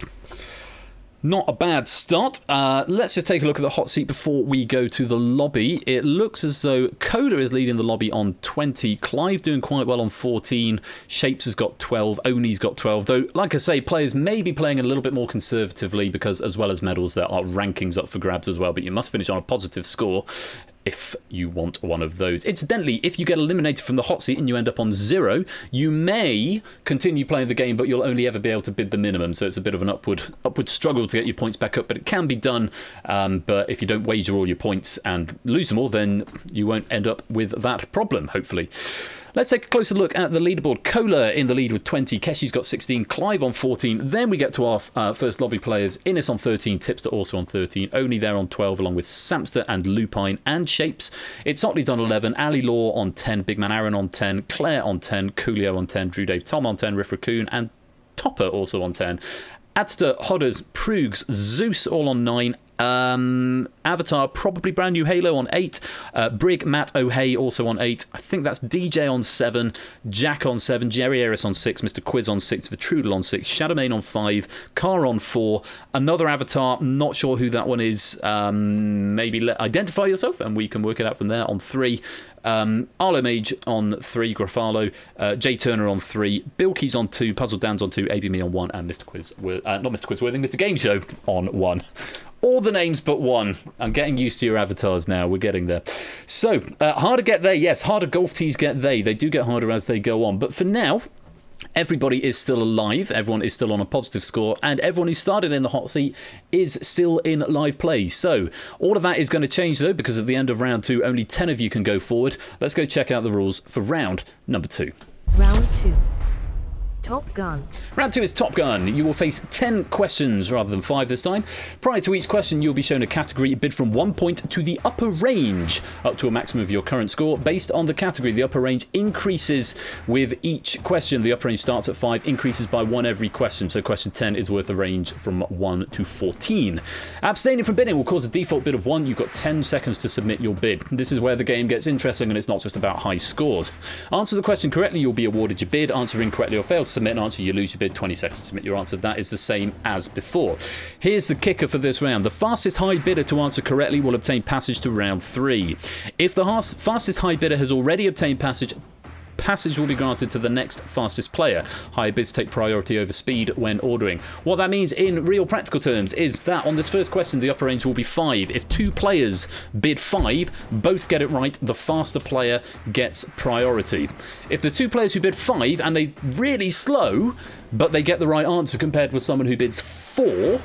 not a bad start. Let's just take a look at the hot seat before we go to the lobby. It looks as though Cola is leading the lobby on 20. Clive doing quite well on 14. Shapes has got 12. Oni's got 12. Though, like I say, players may be playing a little bit more conservatively because, as well as medals, there are rankings up for grabs as well. But you must finish on a positive score if you want one of those. Incidentally, if you get eliminated from the hot seat and you end up on 0, you may continue playing the game, but you'll only ever be able to bid the minimum. So it's a bit of an upward struggle to get your points back up, but it can be done. But if you don't wager all your points and lose them all, then you won't end up with that problem, hopefully. Let's take a closer look at the leaderboard. Cola in the lead with 20. Keshi's got 16. Clive on 14. Then we get to our first lobby players. Innes on 13. Tipster also on 13. Oni there on 12, along with Samster and Lupine and Shapes. It's Otley's on 11. Ali Law on 10. Big Man Aaron on 10. Claire on 10. Coolio on 10. Drew Dave Tom on 10. Riff Raccoon and Topper also on 10. Adster, Hodders, Proogs, Zeus all on 9. Avatar, probably brand new Halo on 8. Brig, Matt O'Hay also on 8. I think that's DJ on 7. Jack on 7. Jerry Eris on 6. Mr. Quiz on 6. Vitrudel on 6. Shadowmane on 5. Car on 4. Another Avatar, not sure who that one is. Maybe identify yourself and we can work it out from there on 3. Arlo Mage on 3. Grafalo. Jay Turner on 3. Bilkey's on 2. Puzzle Dan's on 2. AB Me on 1. And Mr. Quiz, not Mr. Quizworthing, Mr. Game Show on 1. All the names but 1. I'm getting used to your avatars now. We're getting there. So, harder get they. Yes, harder golf tees get they. They do get harder as they go on. But for now, everybody is still alive. Everyone is still on a positive score. And everyone who started in the hot seat is still in live play. So, all of that is going to change, though, because at the end of round 2, only 10 of you can go forward. Let's go check out the rules for round number 2. Round 2. Top Gun. Round 2 is Top Gun. You will face 10 questions rather than 5 this time. Prior to each question, you'll be shown a category bid from 1 point to the upper range, up to a maximum of your current score. Based on the category, the upper range increases with each question. The upper range starts at 5, increases by 1 every question. So question 10 is worth a range from 1 to 14. Abstaining from bidding will cause a default bid of 1. You've got 10 seconds to submit your bid. This is where the game gets interesting and it's not just about high scores. Answer the question correctly, you'll be awarded your bid. Answer incorrectly or fail to submit an answer, you lose your bid. 20 seconds to submit your answer. That is the same as before. Here's the kicker for this round. The fastest high bidder to answer correctly will obtain passage to round 3. If the fastest high bidder has already obtained passage will be granted to the next fastest player. High bids take priority over speed when ordering. What that means in real practical terms is that on this first question, the upper range will be 5. If 2 players bid 5, both get it right, the faster player gets priority. If the 2 players who bid 5 and they really slow, but they get the right answer compared with someone who bids 4,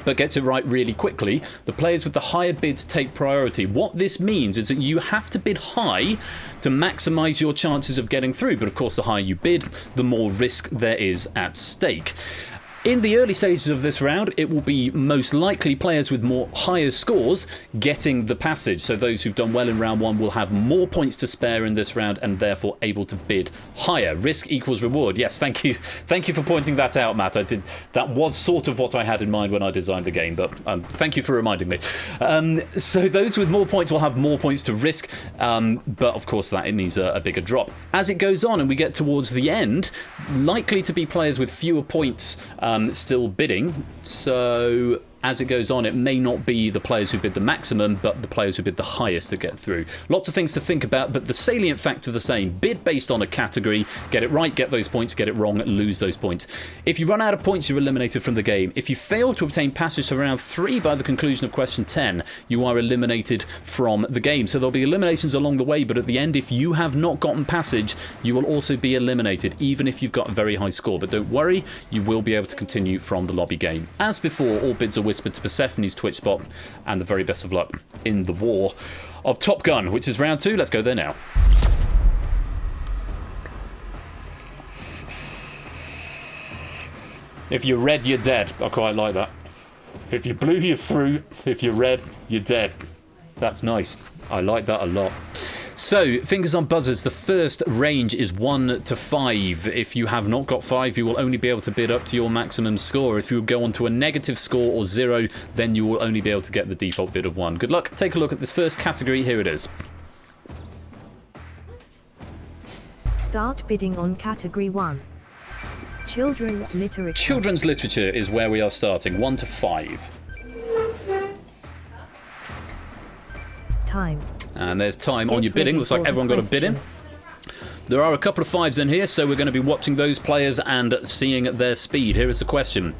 but gets it right really quickly, the players with the higher bids take priority. What this means is that you have to bid high to maximise your chances of getting through, but of course the higher you bid, the more risk there is at stake. In the early stages of this round, it will be most likely players with more higher scores getting the passage. So those who've done well in round 1 will have more points to spare in this round and therefore able to bid higher. Risk equals reward. Yes, thank you. Thank you for pointing that out, Matt. That was sort of what I had in mind when I designed the game, but thank you for reminding me. So those with more points will have more points to risk, but of course that means a bigger drop. As it goes on and we get towards the end, likely to be players with fewer points still bidding, so as it goes on, it may not be the players who bid the maximum, but the players who bid the highest that get through. Lots of things to think about, but the salient facts are the same. Bid based on a category, get it right, get those points, get it wrong, lose those points. If you run out of points, you're eliminated from the game. If you fail to obtain passage to round 3 by the conclusion of question 10, you are eliminated from the game. So there'll be eliminations along the way, but at the end, if you have not gotten passage, you will also be eliminated, even if you've got a very high score. But don't worry, you will be able to continue from the lobby game. As before, all bids are whispered to Persephone's Twitch spot, and the very best of luck in the war of Top Gun, which is round 2. Let's go there now. If you're red, you're dead. I quite like that. If you're blue, you're through. If you're red, you're dead. That's nice. I like that a lot. So, fingers on buzzers. The first range is 1 to 5. If you have not got 5, you will only be able to bid up to your maximum score. If you go on to a negative score or 0, then you will only be able to get the default bid of 1. Good luck. Take a look at this first category. Here it is. Start bidding on category 1. Children's literature. Children's literature is where we are starting. 1 to 5. Time. And there's time Get on your bidding. ready Looks like for the everyone got a bid in. question. There are a couple of 5s in here, so we're going to be watching those players and seeing their speed. Here is the question.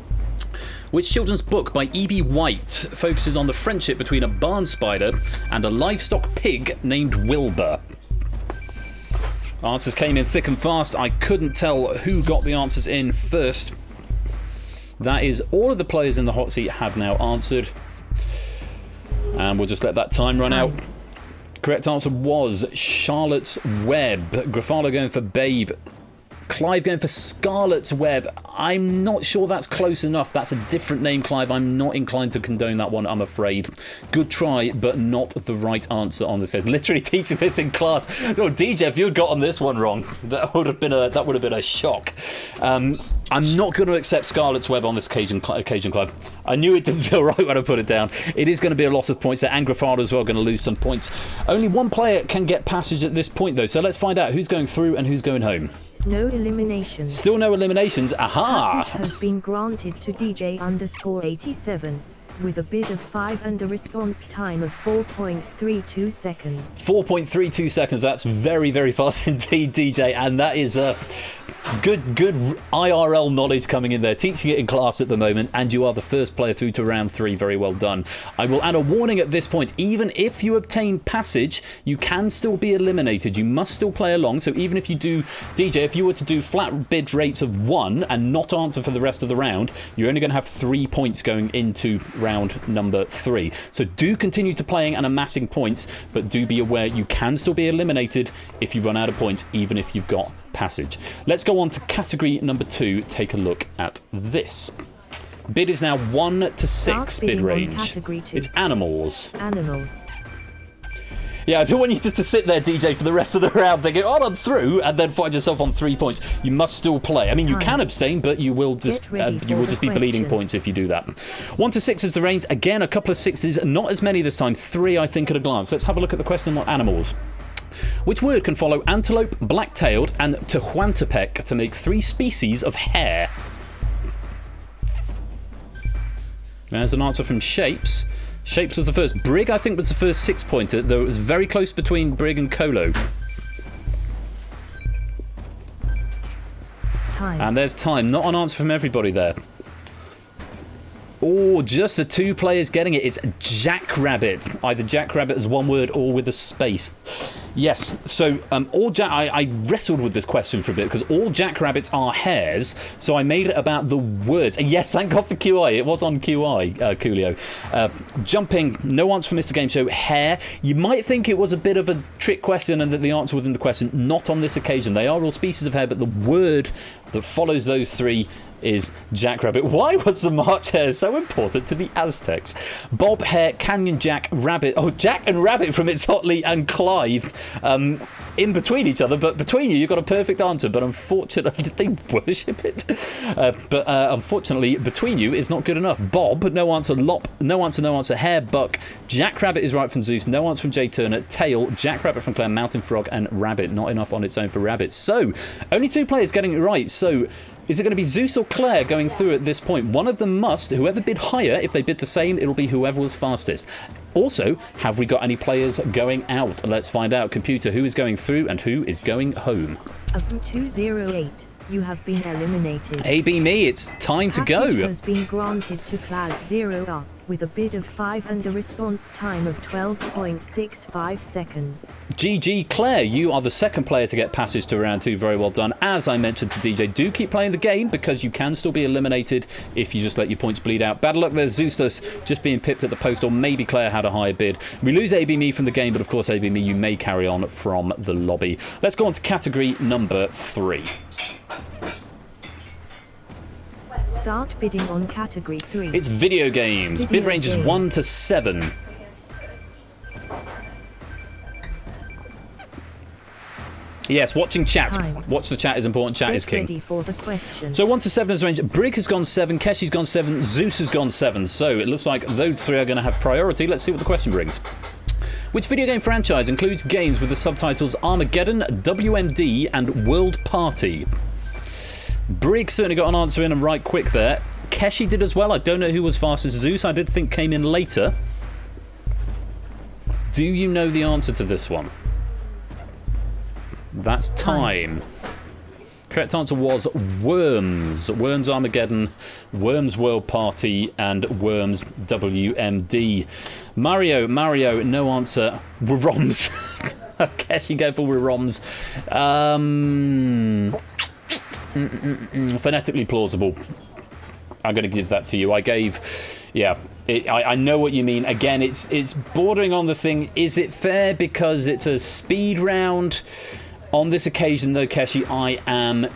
Which children's book by E.B. White focuses on the friendship between a barn spider and a livestock pig named Wilbur? Answers came in thick and fast. I couldn't tell who got the answers in first. That is all of the players in the hot seat have now answered. And we'll just let that time run out. Correct answer was Charlotte's Web. Grafalo going for Babe. Clive going for Scarlet's Web. I'm not sure that's close enough. That's a different name, Clive. I'm not inclined to condone that one, I'm afraid. Good try, but not the right answer on this case. Literally teaching this in class. Oh, DJ, if you'd gotten this one wrong, that would have been a shock. I'm not going to accept Scarlet's Web on this occasion, Clive. I knew it didn't feel right when I put it down. It is going to be a loss of points there, and Grafalo as well going to lose some points. Only one player can get passage at this point, though, so let's find out who's going through and who's going home. No eliminations. Still no eliminations. Aha! Passage has been granted to DJ_87 with a bid of 5 and a response time of 4.32 seconds. 4.32 seconds. That's very, very fast indeed, DJ, and that is good IRL knowledge coming in there. Teaching it in class at the moment, and you are the first player through to round 3. Very well done. I will add a warning at this point. Even if you obtain passage, you can still be eliminated. You must still play along. So even if you do, DJ, if you were to do flat bid rates of 1 and not answer for the rest of the round, you're only going to have 3 points going into round number 3. So do continue to playing and amassing points, but do be aware you can still be eliminated if you run out of points, even if you've got passage. Let's go on to category number 2. Take a look at this. Bid is now 1 to 6 bid range. Category 2. It's animals. Animals. Yeah, I don't want you just to sit there, DJ, for the rest of the round thinking, oh, I'm through, and then find yourself on 3 points. You must still play. I mean, you can abstain, but you will just be bleeding points if you do that. 1 to 6 is the range. Again, a couple of 6s, not as many this time. 3, I think, at a glance. Let's have a look at the question on animals. Which word can follow antelope, black-tailed, and Tehuantepec to make 3 species of hare? There's an answer from Shapes. Shapes was the first. Brig, I think, was the first 6-pointer, though it was very close between Brig and Colo. Time. And there's time. Not an answer from everybody there. Oh, just the 2 players getting it. It's Jackrabbit. Either Jackrabbit as one word or with a space. Yes, so I wrestled with this question for a bit because all jackrabbits are hares, so I made it about the words. And yes, thank God for QI. It was on QI, Coolio. Jumping, no answer from Mr. Game Show. Hare. You might think it was a bit of a trick question and that the answer within the question. Not on this occasion. They are all species of hare, but the word that follows those 3 is jackrabbit. Why was the March hare so important to the Aztecs? Bob, hare, Canyon Jack, rabbit. Oh, Jack and Rabbit from It's Hotly and Clive in between each other, but between you got a perfect answer, but unfortunately, did they worship it? Unfortunately, between you is not good enough. Bob, no answer. Lop, no answer. Hare, Buck. Jackrabbit is right from Zeus, no answer from Jay Turner. Tail, Jackrabbit from Claire, Mountain Frog, and Rabbit. Not enough on its own for Rabbit. So, only 2 players getting it right. So, is it going to be Zeus or Claire going through at this point? One of them must. Whoever bid higher, if they bid the same, it'll be whoever was fastest. Also, have we got any players going out? Let's find out. Computer, who is going through and who is going home? 208. You have been eliminated. AB me, it's time to go. Passage has been granted to Class 0R with a bid of 5 and a response time of 12.65 seconds. GG Claire, you are the second player to get passage to round 2. Very well done. As I mentioned to DJ, do keep playing the game because you can still be eliminated if you just let your points bleed out. Bad luck there, Zeustus just being pipped at the post, or maybe Claire had a higher bid. We lose AB me from the game, but of course AB me, you may carry on from the lobby. Let's go on to category number 3. Start bidding on category 3. It's video games. Video Bid range is games. 1 to 7. Yes, watching chat. Time. Watch the chat is important. Chat is Get king. ready for the question. So 1 to 7 is range. Brig has gone 7, Keshi's gone 7, Zeus has gone 7. So it looks like those three are going to have priority. Let's see what the question brings. Which video game franchise includes games with the subtitles Armageddon, WMD, and World Party? Brig certainly got an answer in and right quick there. Keshi did as well. I don't know who was fastest. Zeus, I did think, came in later. Do you know the answer to this one? That's time. Correct answer was Worms. Worms Armageddon, Worms World Party, and Worms WMD. Mario, no answer. Roms. Keshi go for Roms. Phonetically plausible. I'm going to give that to you. I gave... Yeah, I know what you mean. Again, it's bordering on the thing. Is it fair because it's a speed round? On this occasion, though, Keshi, I am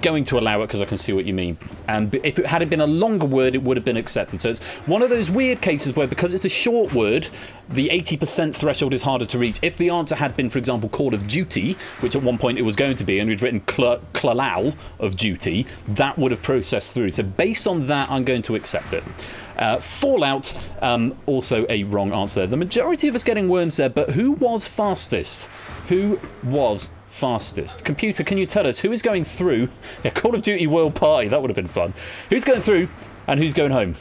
going to allow it because I can see what you mean. And if it had been a longer word, it would have been accepted. So it's one of those weird cases where, because it's a short word, the 80% threshold is harder to reach. If the answer had been, for example, Call of Duty, which at one point it was going to be, and we'd written Klalal of Duty, that would have processed through. So based on that, I'm going to accept it. Fallout, also a wrong answer there. The majority of us getting Worms there, but who was fastest? Who was fastest? Computer, can you tell us who is going through? Yeah, Call of Duty World Party, that would have been fun. Who's going through and who's going home?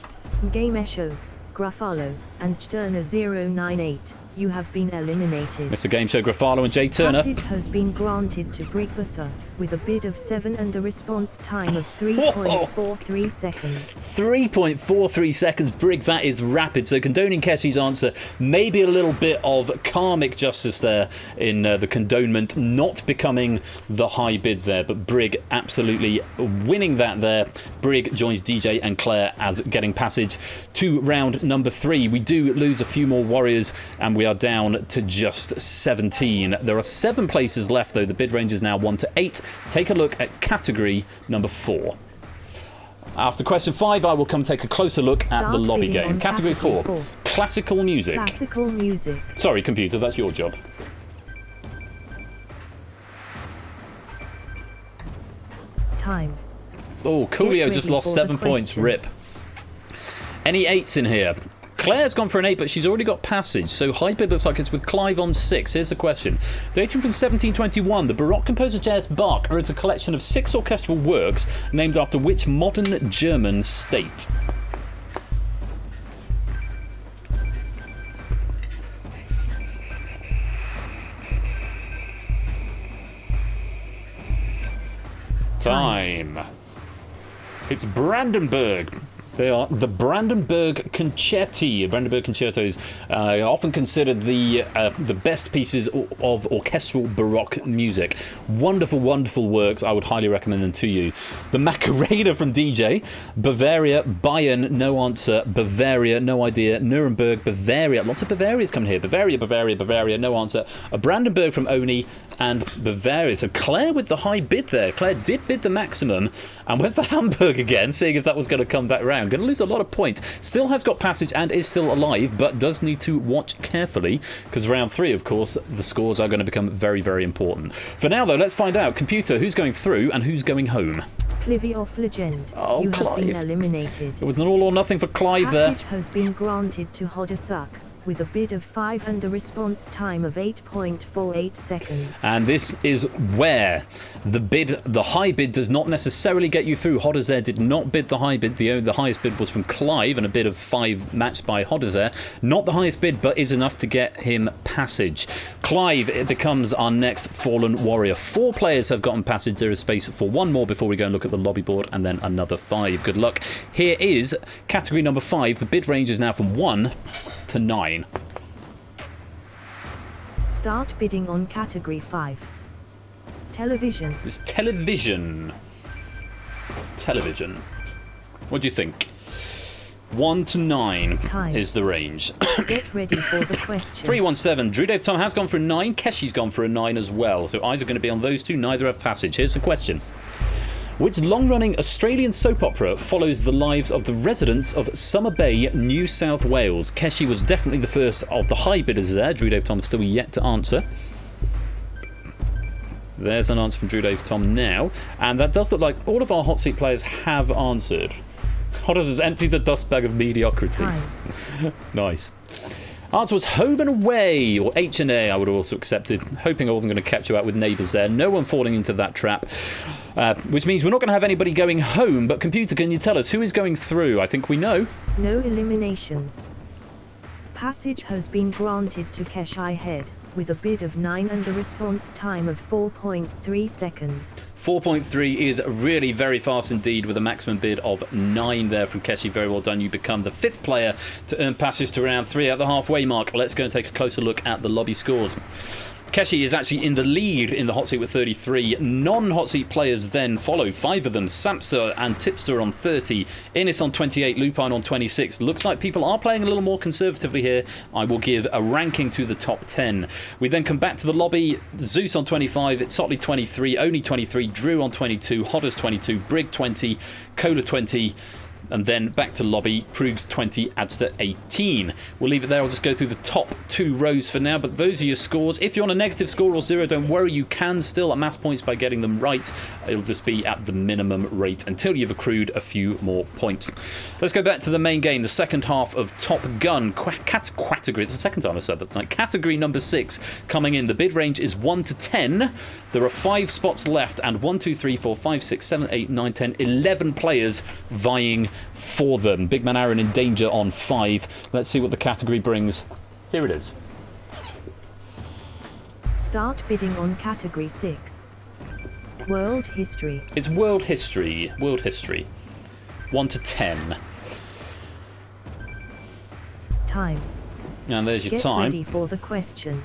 Game Echo, Gruffalo, and Turner 098. You have been eliminated. Mr. Game Show Gruffalo and Jay Turner. Passage has been granted to Brigbother with a bid of 7 and a response time of 3.43 seconds. 3.43 seconds, Brig, that is rapid. So condoning Keshi's answer, maybe a little bit of karmic justice there in the condonement, not becoming the high bid there, but Brig absolutely winning that there. Brig joins DJ and Claire as getting passage to round number 3. We do lose a few more warriors and we are down to just 17. There are 7 places left though. The bid range is now 1 to 8. Take a look at category number 4. After question 5, I will come take a closer look at the lobby game. Category 4. Classical music. Classical music. Sorry, computer, that's your job. Time. Oh, Coolio just lost 7 points. Rip. Any 8s in here? Claire's gone for an 8, but she's already got passage, so high bid looks like it's with Clive on 6. Here's the question. Dating from 1721, the Baroque composer J.S. Bach wrote a collection of 6 orchestral works named after which modern German state? Time. It's Brandenburg. They are the Brandenburg Concerti. Brandenburg Concertos are often considered the best pieces of orchestral Baroque music. Wonderful, wonderful works. I would highly recommend them to you. The Macarena from DJ. Bavaria, Bayern, no answer. Bavaria, no idea. Nuremberg, Bavaria. Lots of Bavarias coming here. Bavaria, Bavaria, Bavaria, no answer. A Brandenburg from Oni and Bavaria. So Claire with the high bid there. Claire did bid the maximum and went for Hamburg again, seeing if that was going to come back round. Going to lose a lot of points. Still has got passage and is still alive, but does need to watch carefully because round 3, of course, the scores are going to become very, very important. For now, though, let's find out. Computer, who's going through and who's going home? Clivy off Legend. Oh, you Clive. have been eliminated. It was an all or nothing for Clive there. Passage has been granted to Hoddersuck with a bid of 5 and a response time of 8.48 seconds. And this is where the high bid does not necessarily get you through. Hodderzer did not bid the high bid. The highest bid was from Clive and a bid of 5 matched by Hodderzer. Not the highest bid, but is enough to get him passage. Clive, it becomes our next fallen warrior. 4 players have gotten passage. There is space for 1 more before we go and look at the lobby board, and then another 5. Good luck. Here is category number 5. The bid range is now from 1 to 9. Start bidding on category 5. Television. It's television. Television. What do you think? 1 to 9 Time. is the range. Get ready for the question. 317. Drew Dave Tom has gone for a 9. Keshi's gone for a 9 as well. So eyes are going to be on those two. Neither have passage. Here's the question. Which long-running Australian soap opera follows the lives of the residents of Summer Bay, New South Wales? Keshi was definitely the first of the high bidders there. Drew Dave Tom still yet to answer. There's an answer from Drew Dave Tom now. And that does look like all of our hot seat players have answered. Hodders has emptied the dust bag of mediocrity. Nice. Answer was Home and Away, or H&A I would have also accepted, hoping I wasn't going to catch you out with neighbours there. No one falling into that trap, which means we're not going to have anybody going home. But computer, can you tell us who is going through? I think we know. No eliminations. Passage has been granted to Keshi Head, with a bid of 9 and a response time of 4.3 seconds. 4.3 is really very fast indeed, with a maximum bid of 9 there from Keshi. Very well done. You become the 5th player to earn passage to round 3 at the halfway mark. Let's go and take a closer look at the lobby scores. Keshi is actually in the lead in the hot seat with 33. Non-hot seat players then follow. 5 of them, Samster and Tipster on 30, Innis on 28, Lupine on 26. Looks like people are playing a little more conservatively here. I will give a ranking to the top 10. We then come back to the lobby. Zeus on 25, Sotley 23, Oni 23, Drew on 22, Hodders 22, Brig 20, Cola 20, and then back to lobby. Prugs 20, Adster 18. We'll leave it there. I'll just go through the top 2 rows for now, but those are your scores. If you're on a negative score or 0, don't worry, you can still amass points by getting them right. It'll just be at the minimum rate until you've accrued a few more points. Let's go back to the main game, the second half of Top Gun category. It's the second time I said that. Category number 6 coming in. The bid range is 1 to 10. There are 5 spots left, and 1, 2, 3, 4, 5, 6, 7, 8, 9, 10, 11 players vying for them. Big Man Aaron in danger on 5. Let's see what the category brings. Here it is. Start bidding on category 6. World history. It's world history. World history. 1 to 10. Time. And there's your Get time. ready for the question.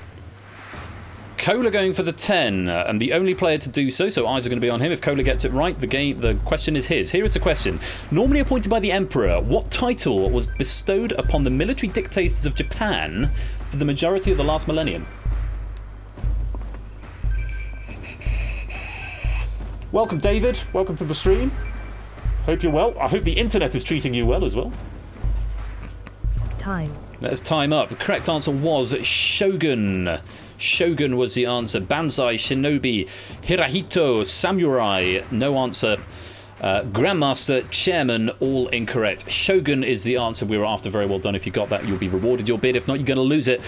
Cola going for the 10, and the only player to do so eyes are going to be on him. If Cola gets it right, the question is his. Here is the question. Normally appointed by the Emperor, what title was bestowed upon the military dictators of Japan for the majority of the last millennium? Welcome, David. Welcome to the stream. Hope you're well. I hope the internet is treating you well as well. Time. Let's time up. The correct answer was Shogun. Shogun was the answer. Banzai, Shinobi, Hirahito, Samurai. No answer. Grandmaster, Chairman, all incorrect. Shogun is the answer we were after. Very well done. If you got that, you'll be rewarded your bid. If not, you're going to lose it.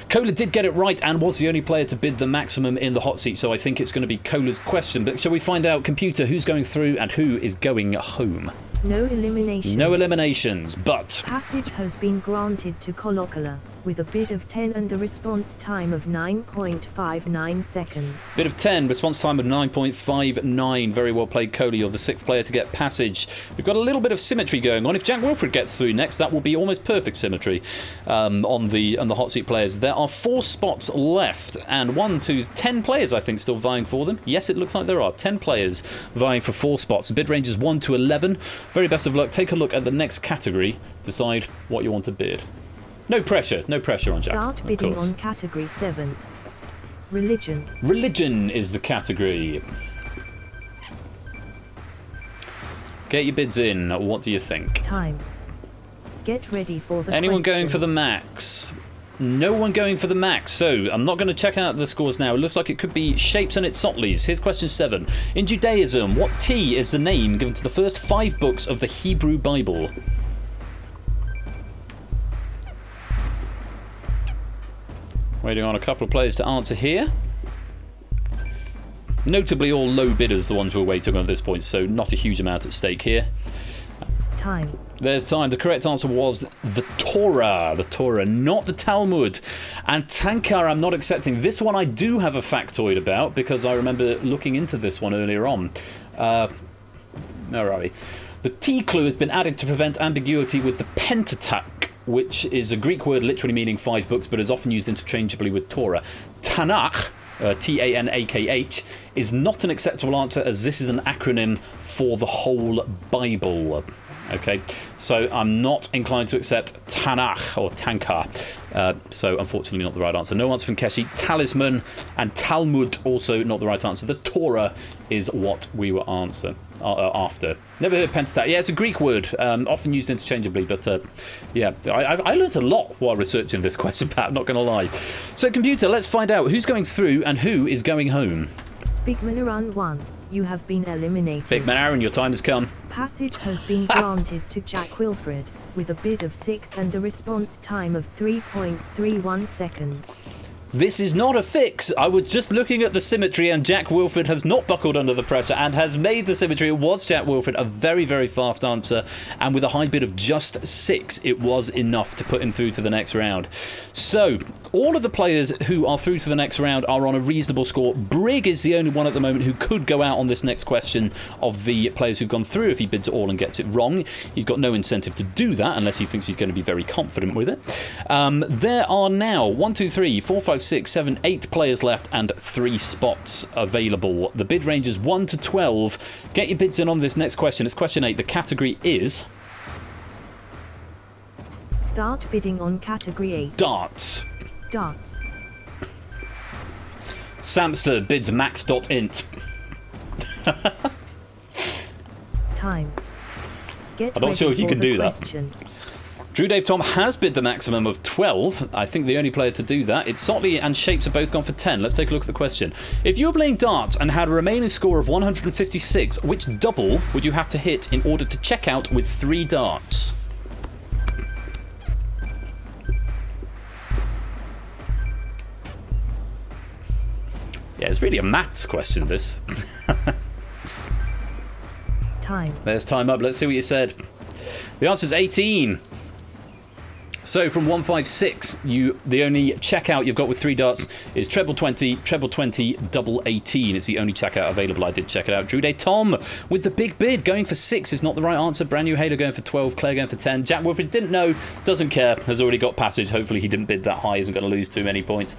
Cola did get it right and was the only player to bid the maximum in the hot seat, so I think it's going to be Cola's question. But shall we find out, computer, who's going through and who is going home? No eliminations. No eliminations, but Passage has been granted to Colocula, with a bid of 10 and a response time of 9.59 seconds. bid of 10, response time of 9.59. Very well played, Cola. You're the 6th player to get passage. We've got a little bit of symmetry going on. If Jack Wilfred gets through next, that will be almost perfect symmetry on the hot seat players. There are 4 spots left, and 10 players, I think, still vying for them. Yes, it looks like there are 10 players vying for 4 spots. The bid range is 1 to 11. Very best of luck. Take a look at the next category. Decide what you want to bid. No pressure on Jack. Start bidding on category 7. Religion. Religion is the category. Get your bids in. What do you think? Time. Get ready for the Anyone question. going for the max? No one going for the max, so I'm not going to check out the scores now. It looks like it could be Shapes and its Sotleys. Here's question 7. In Judaism, what T is the name given to the first 5 books of the Hebrew Bible? Waiting on a couple of players to answer here. Notably all low bidders, the ones we're waiting on at this point, so not a huge amount at stake here. Time. There's time. The correct answer was the Torah. The Torah, not the Talmud. And Tankar, I'm not accepting. This one I do have a factoid about, because I remember looking into this one earlier on. Alrighty. The T clue has been added to prevent ambiguity with the Pentateuch, which is a Greek word literally meaning 5 books, but is often used interchangeably with Torah. Tanakh, Tanakh, is not an acceptable answer, as this is an acronym for the whole Bible. Okay, so I'm not inclined to accept Tanakh or Tankar. So unfortunately not the right answer. No answer from Keshi. Talisman and Talmud also not the right answer. The Torah is what we were after. Never heard of pentatonic. Yeah, it's a Greek word, often used interchangeably, but yeah, I learned a lot while researching this question, Pat, I'm not going to lie. So, computer, let's find out who's going through and who is going home. Big Man Around 1, you have been eliminated. Big Man Aaron, your time has come. Passage has been granted to Jack Wilfred, with a bid of 6 and a response time of 3.31 seconds. This is not a fix. I was just looking at the symmetry and Jack Wilfred has not buckled under the pressure and has made the symmetry. It was Jack Wilfred, a very, very fast answer. And with a high bid of just 6, it was enough to put him through to the next round. So, all of the players who are through to the next round are on a reasonable score. Brig is the only one at the moment who could go out on this next question of the players who've gone through if he bids it all and gets it wrong. He's got no incentive to do that unless he thinks he's going to be very confident with it. There are now 1, 2, 3, 4, 5, 6, 7, 8 players left and 3 spots available. The bid range is 1 to 12. Get your bids in on this next question. It's question 8. The category is... Start bidding on category 8. Darts. Darts. Samster bids max.int. Time. Get I'm not sure if you can do question. that. Drew Dave Tom has bid the maximum of 12. I think the only player to do that. It's Sotley and Shapes have both gone for 10. Let's take a look at the question. If you were playing darts and had a remaining score of 156, which double would you have to hit in order to check out with 3 darts? Yeah, it's really a maths question, this. Time. There's time up. Let's see what you said. The answer is 18. So from 156, the only checkout you've got with 3 darts is treble 20, double 18. It's the only checkout available. I did check it out. Drew Day Tom with the big bid going for 6 is not the right answer. Brand New Halo going for 12. Claire going for 10. Jack Wilfred didn't know, doesn't care, has already got passage. Hopefully he didn't bid that high, isn't going to lose too many points.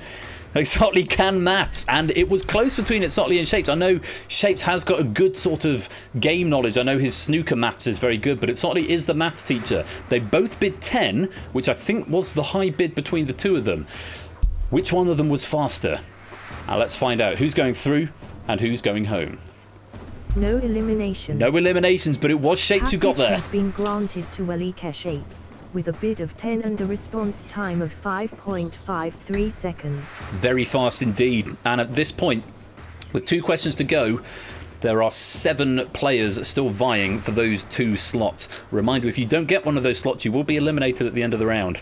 Sotley can maths, and it was close between it, Sotley and Shapes. I know Shapes has got a good sort of game knowledge. I know his snooker maths is very good, but Sotley is the maths teacher. They both bid 10, which I think was the high bid between the two of them. Which one of them was faster? Now let's find out who's going through and who's going home. No eliminations. No eliminations, but it was Shapes who got there. Passage has been granted to Welike Shapes, with a bid of 10 and a response time of 5.53 seconds. Very fast indeed. And at this point, with 2 questions to go, there are 7 players still vying for those 2 slots. Reminder, if you don't get one of those slots, you will be eliminated at the end of the round.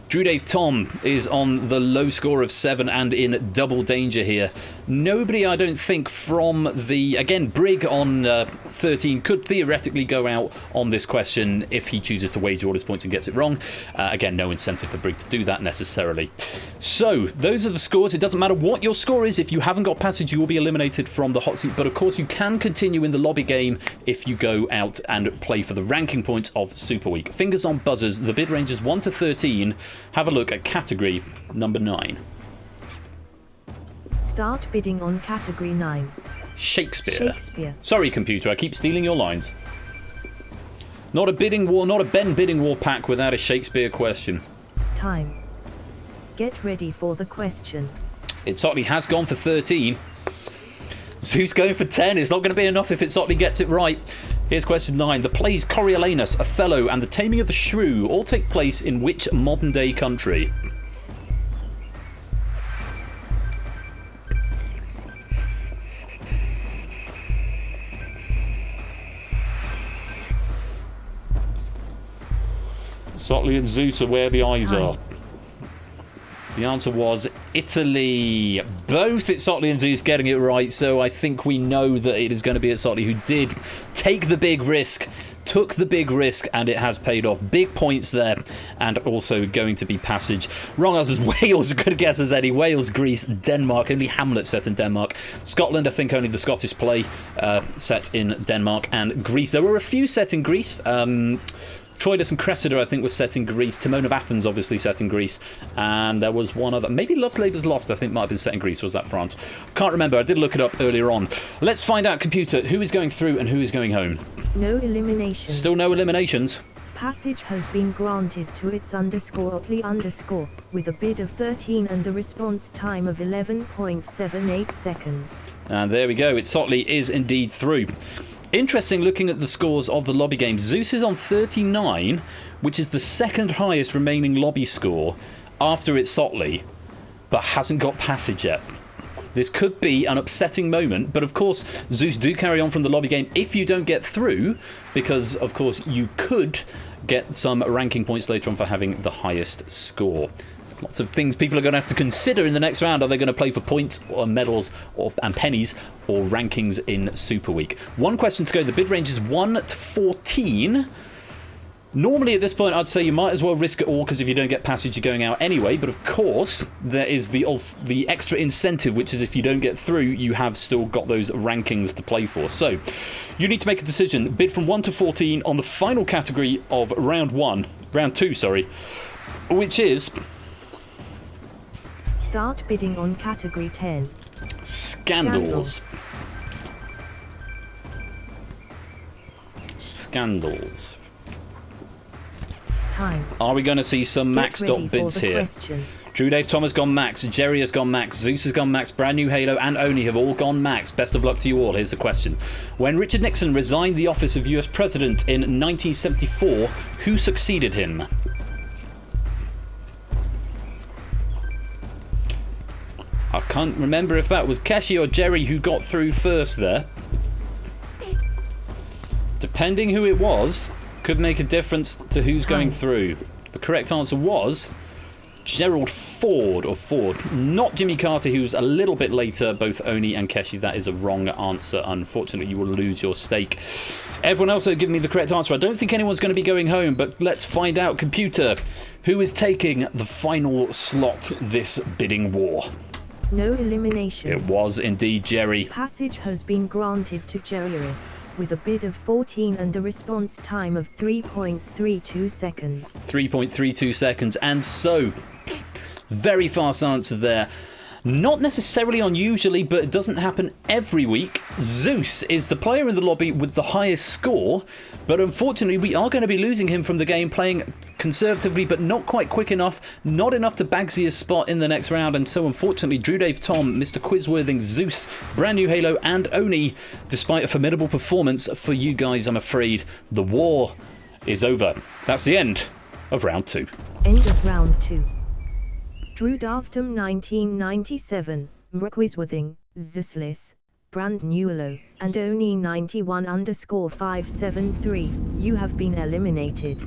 Drew Dave Tom is on the low score of 7 and in double danger here. Nobody, I don't think, from the... Again, Brig on 13 could theoretically go out on this question if he chooses to wager all his points and gets it wrong. Again, no incentive for Brig to do that necessarily. So, those are the scores. It doesn't matter what your score is. If you haven't got passage, you will be eliminated from the hot seat. But, of course, you can continue in the lobby game if you go out and play for the ranking points of Super Week. Fingers on buzzers. The bid range is 1 to 13. Have a look at category number 9. Start bidding on category 9. Shakespeare. Sorry, computer, I keep stealing your lines. Not a bidding war, not a Ben bidding war pack without a Shakespeare question. Time. Get ready for the question. It Sotley has gone for 13. So who's going for 10? It's not going to be enough if it Sotley gets it right. Here's question 9. The plays Coriolanus, Othello, and The Taming of the Shrew all take place in which modern-day country? Sotley and Zeus are where the eyes are. The answer was Italy. Both it's Sotley and Zeus getting it right, so I think we know that it is going to be Sotley who did take the big risk, took the big risk, and it has paid off. Big points there, and also going to be passage. Wrong answers, Wales, a good guess as any. Wales, Greece, Denmark, only Hamlet set in Denmark. Scotland, I think only the Scottish play set in Denmark, and Greece. There were a few set in Greece. Troilus and Cressida, I think, was set in Greece. Timon of Athens, obviously, set in Greece. And there was one other. Maybe Love's Labour's Lost, I think, might have been set in Greece. Was that France? Can't remember. I did look it up earlier on. Let's find out, computer, who is going through and who is going home. No eliminations. Still no eliminations. Passage has been granted to its _Otley_ with a bid of 13 and a response time of 11.78 seconds. And there we go. It's Sotley is indeed through. Interesting looking at the scores of the lobby games. Zeus is on 39, which is the second highest remaining lobby score after it's Sotley, but hasn't got passage yet. This could be an upsetting moment, but of course, Zeus do carry on from the lobby game if you don't get through, because of course you could get some ranking points later on for having the highest score. Lots of things people are going to have to consider in the next round. Are they going to play for points or medals and pennies or rankings in Super Week? One question to go. The bid range is 1 to 14. Normally at this point I'd say you might as well risk it all, because if you don't get passage you're going out anyway, but of course there is the extra incentive, which is if you don't get through you have still got those rankings to play for. So you need to make a decision. Bid from 1 to 14 on the final category of round 2, which is... Start bidding on category 10. Scandals. Time. Are we going to see some max dot bids here? Question. Drew Dave Tom has gone max, Jerry has gone max, Zeus has gone max, Brand New Halo and Oni have all gone max. Best of luck to you all. Here's the question. When Richard Nixon resigned the office of US President in 1974, who succeeded him? I can't remember if that was Keshi or Jerry who got through first there. Depending who it was, could make a difference to who's going through. The correct answer was Gerald Ford, not Jimmy Carter, who's a little bit later. Both Oni and Keshi, that is a wrong answer. Unfortunately, you will lose your stake. Everyone else has given me the correct answer. I don't think anyone's going to be going home, but let's find out. Computer, who is taking the final slot this bidding war? No eliminations. It was indeed Jerry. Passage has been granted to Jerryus with a bid of 14 and a response time of 3.32 seconds. 3.32 seconds, and so very fast answer there. Not necessarily unusually, but it doesn't happen every week. Zeus is the player in the lobby with the highest score, but unfortunately we are going to be losing him from the game, playing conservatively but not quite quick enough, not enough to Bagsy his spot in the next round, and so unfortunately Drew Dave Tom, Mr. Quizworthing, Zeus, Brand New Halo and Oni, despite a formidable performance for you guys, I'm afraid the war is over. That's the end of round 2. End of round 2. Drew Daftum 1997, Mrquizworthing, Zislis, Brand Newelo, and Oni 91_573. You have been eliminated.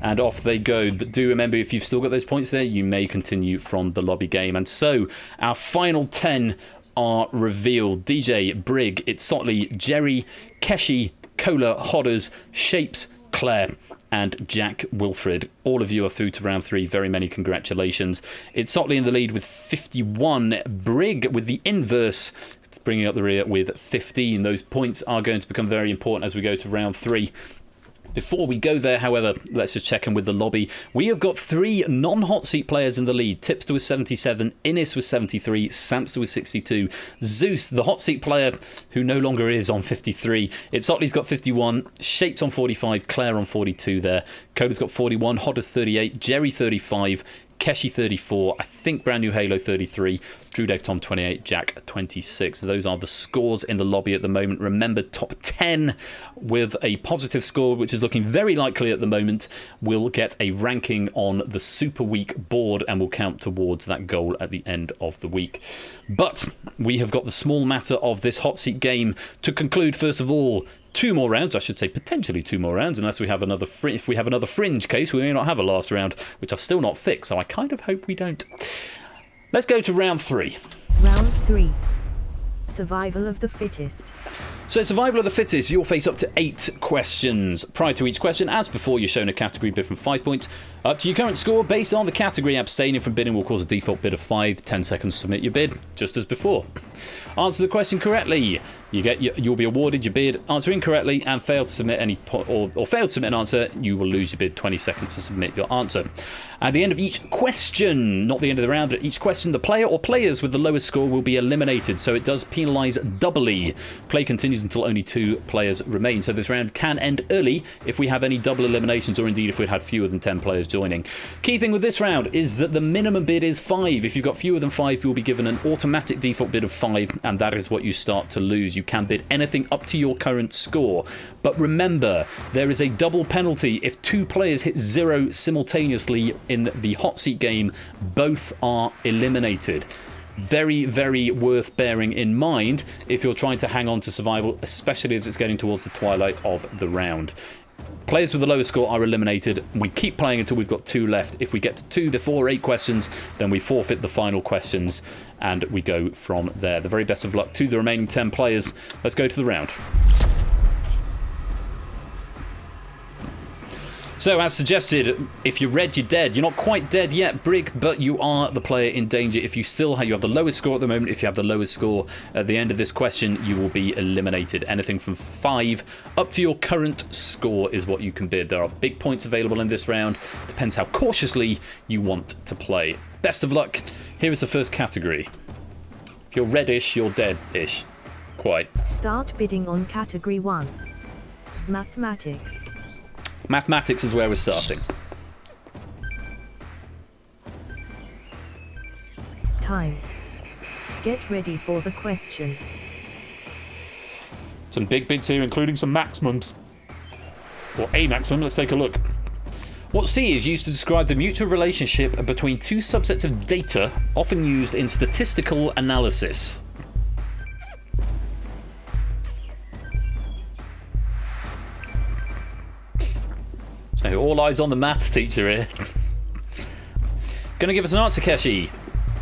And off they go. But do remember, if you've still got those points there, you may continue from the lobby game. And so, our final 10 are revealed. DJ, Brig, It's Sotley, Jerry, Keshi, Cola, Hodders, Shapes, Claire, and Jack Wilfred. All of you are through to round 3. Very many congratulations. It's Sotley in the lead with 51. Brig with the inverse, bringing up the rear with 15. Those points are going to become very important as we go to round 3. Before we go there, however, let's just check in with the lobby. We have got 3 non-hot seat players in the lead. Tipster with 77, Innis with 73, Samster with 62, Zeus, the hot seat player who no longer is, on 53. It's Sotley's got 51, Shapes on 45, Claire on 42 there. Coda's got 41, Hodders 38, Jerry 35, Keshi 34, I think Brand New Halo 33, Drew Dave Tom 28, Jack 26. Those are the scores in the lobby at the moment. Remember, top 10 with a positive score, which is looking very likely at the moment, will get a ranking on the Super Week board and will count towards that goal at the end of the week. But we have got the small matter of this hot seat game to conclude. First of all, 2 more rounds, I should say potentially 2 more rounds, unless we have another if we have another fringe case, we may not have a last round, which I've still not fixed, so I kind of hope we don't. Let's go to round 3. Round 3. Survival of the fittest. So survival of the fittest, you'll face up to 8 questions. Prior to each question, as before, you're shown a category bid from 5 points. Up to your current score, based on the category. Abstaining from bidding will cause a default bid of 5. 10 seconds to submit your bid, just as before. Answer the question correctly, you'll be awarded your bid. Answer incorrectly and fail to submit or fail to submit an answer, you will lose your bid. 20 seconds to submit your answer. At the end of each question, not the end of the round, at each question, the player or players with the lowest score will be eliminated, so it does penalise doubly. Play continues until only 2 players remain, so this round can end early if we have any double eliminations, or indeed if we'd had fewer than 10 players joining. Key thing with this round is that the minimum bid is 5. If you've got fewer than 5, you'll be given an automatic default bid of 5, and that is what you start to lose. is you can bid anything up to your current score. But remember, there is a double penalty. If 2 players hit 0 simultaneously in the hot seat game, both are eliminated. Very, very worth bearing in mind if you're trying to hang on to survival, especially as it's getting towards the twilight of the round. Players with the lowest score are eliminated. We keep playing until we've got 2 left. If we get to 2 before 8 questions, then we forfeit the final questions and we go from there. The very best of luck to the remaining 10 players. Let's go to the round. So, as suggested, if you're red, you're dead. You're not quite dead yet, Brig, but you are the player in danger. If you still have, you have the lowest score at the moment. If you have the lowest score at the end of this question, you will be eliminated. Anything from 5 up to your current score is what you can bid. There are big points available in this round. Depends how cautiously you want to play. Best of luck. Here is the first category. If you're reddish, you're dead-ish. Quite. Start bidding on category 1. Mathematics. Mathematics is where we're starting. Time. Get ready for the question. Some big bids here, including some maximums. Or a maximum, let's take a look. What C is used to describe the mutual relationship between 2 subsets of data, often used in statistical analysis? So all eyes on the maths teacher here. Gonna give us an answer, Keshi.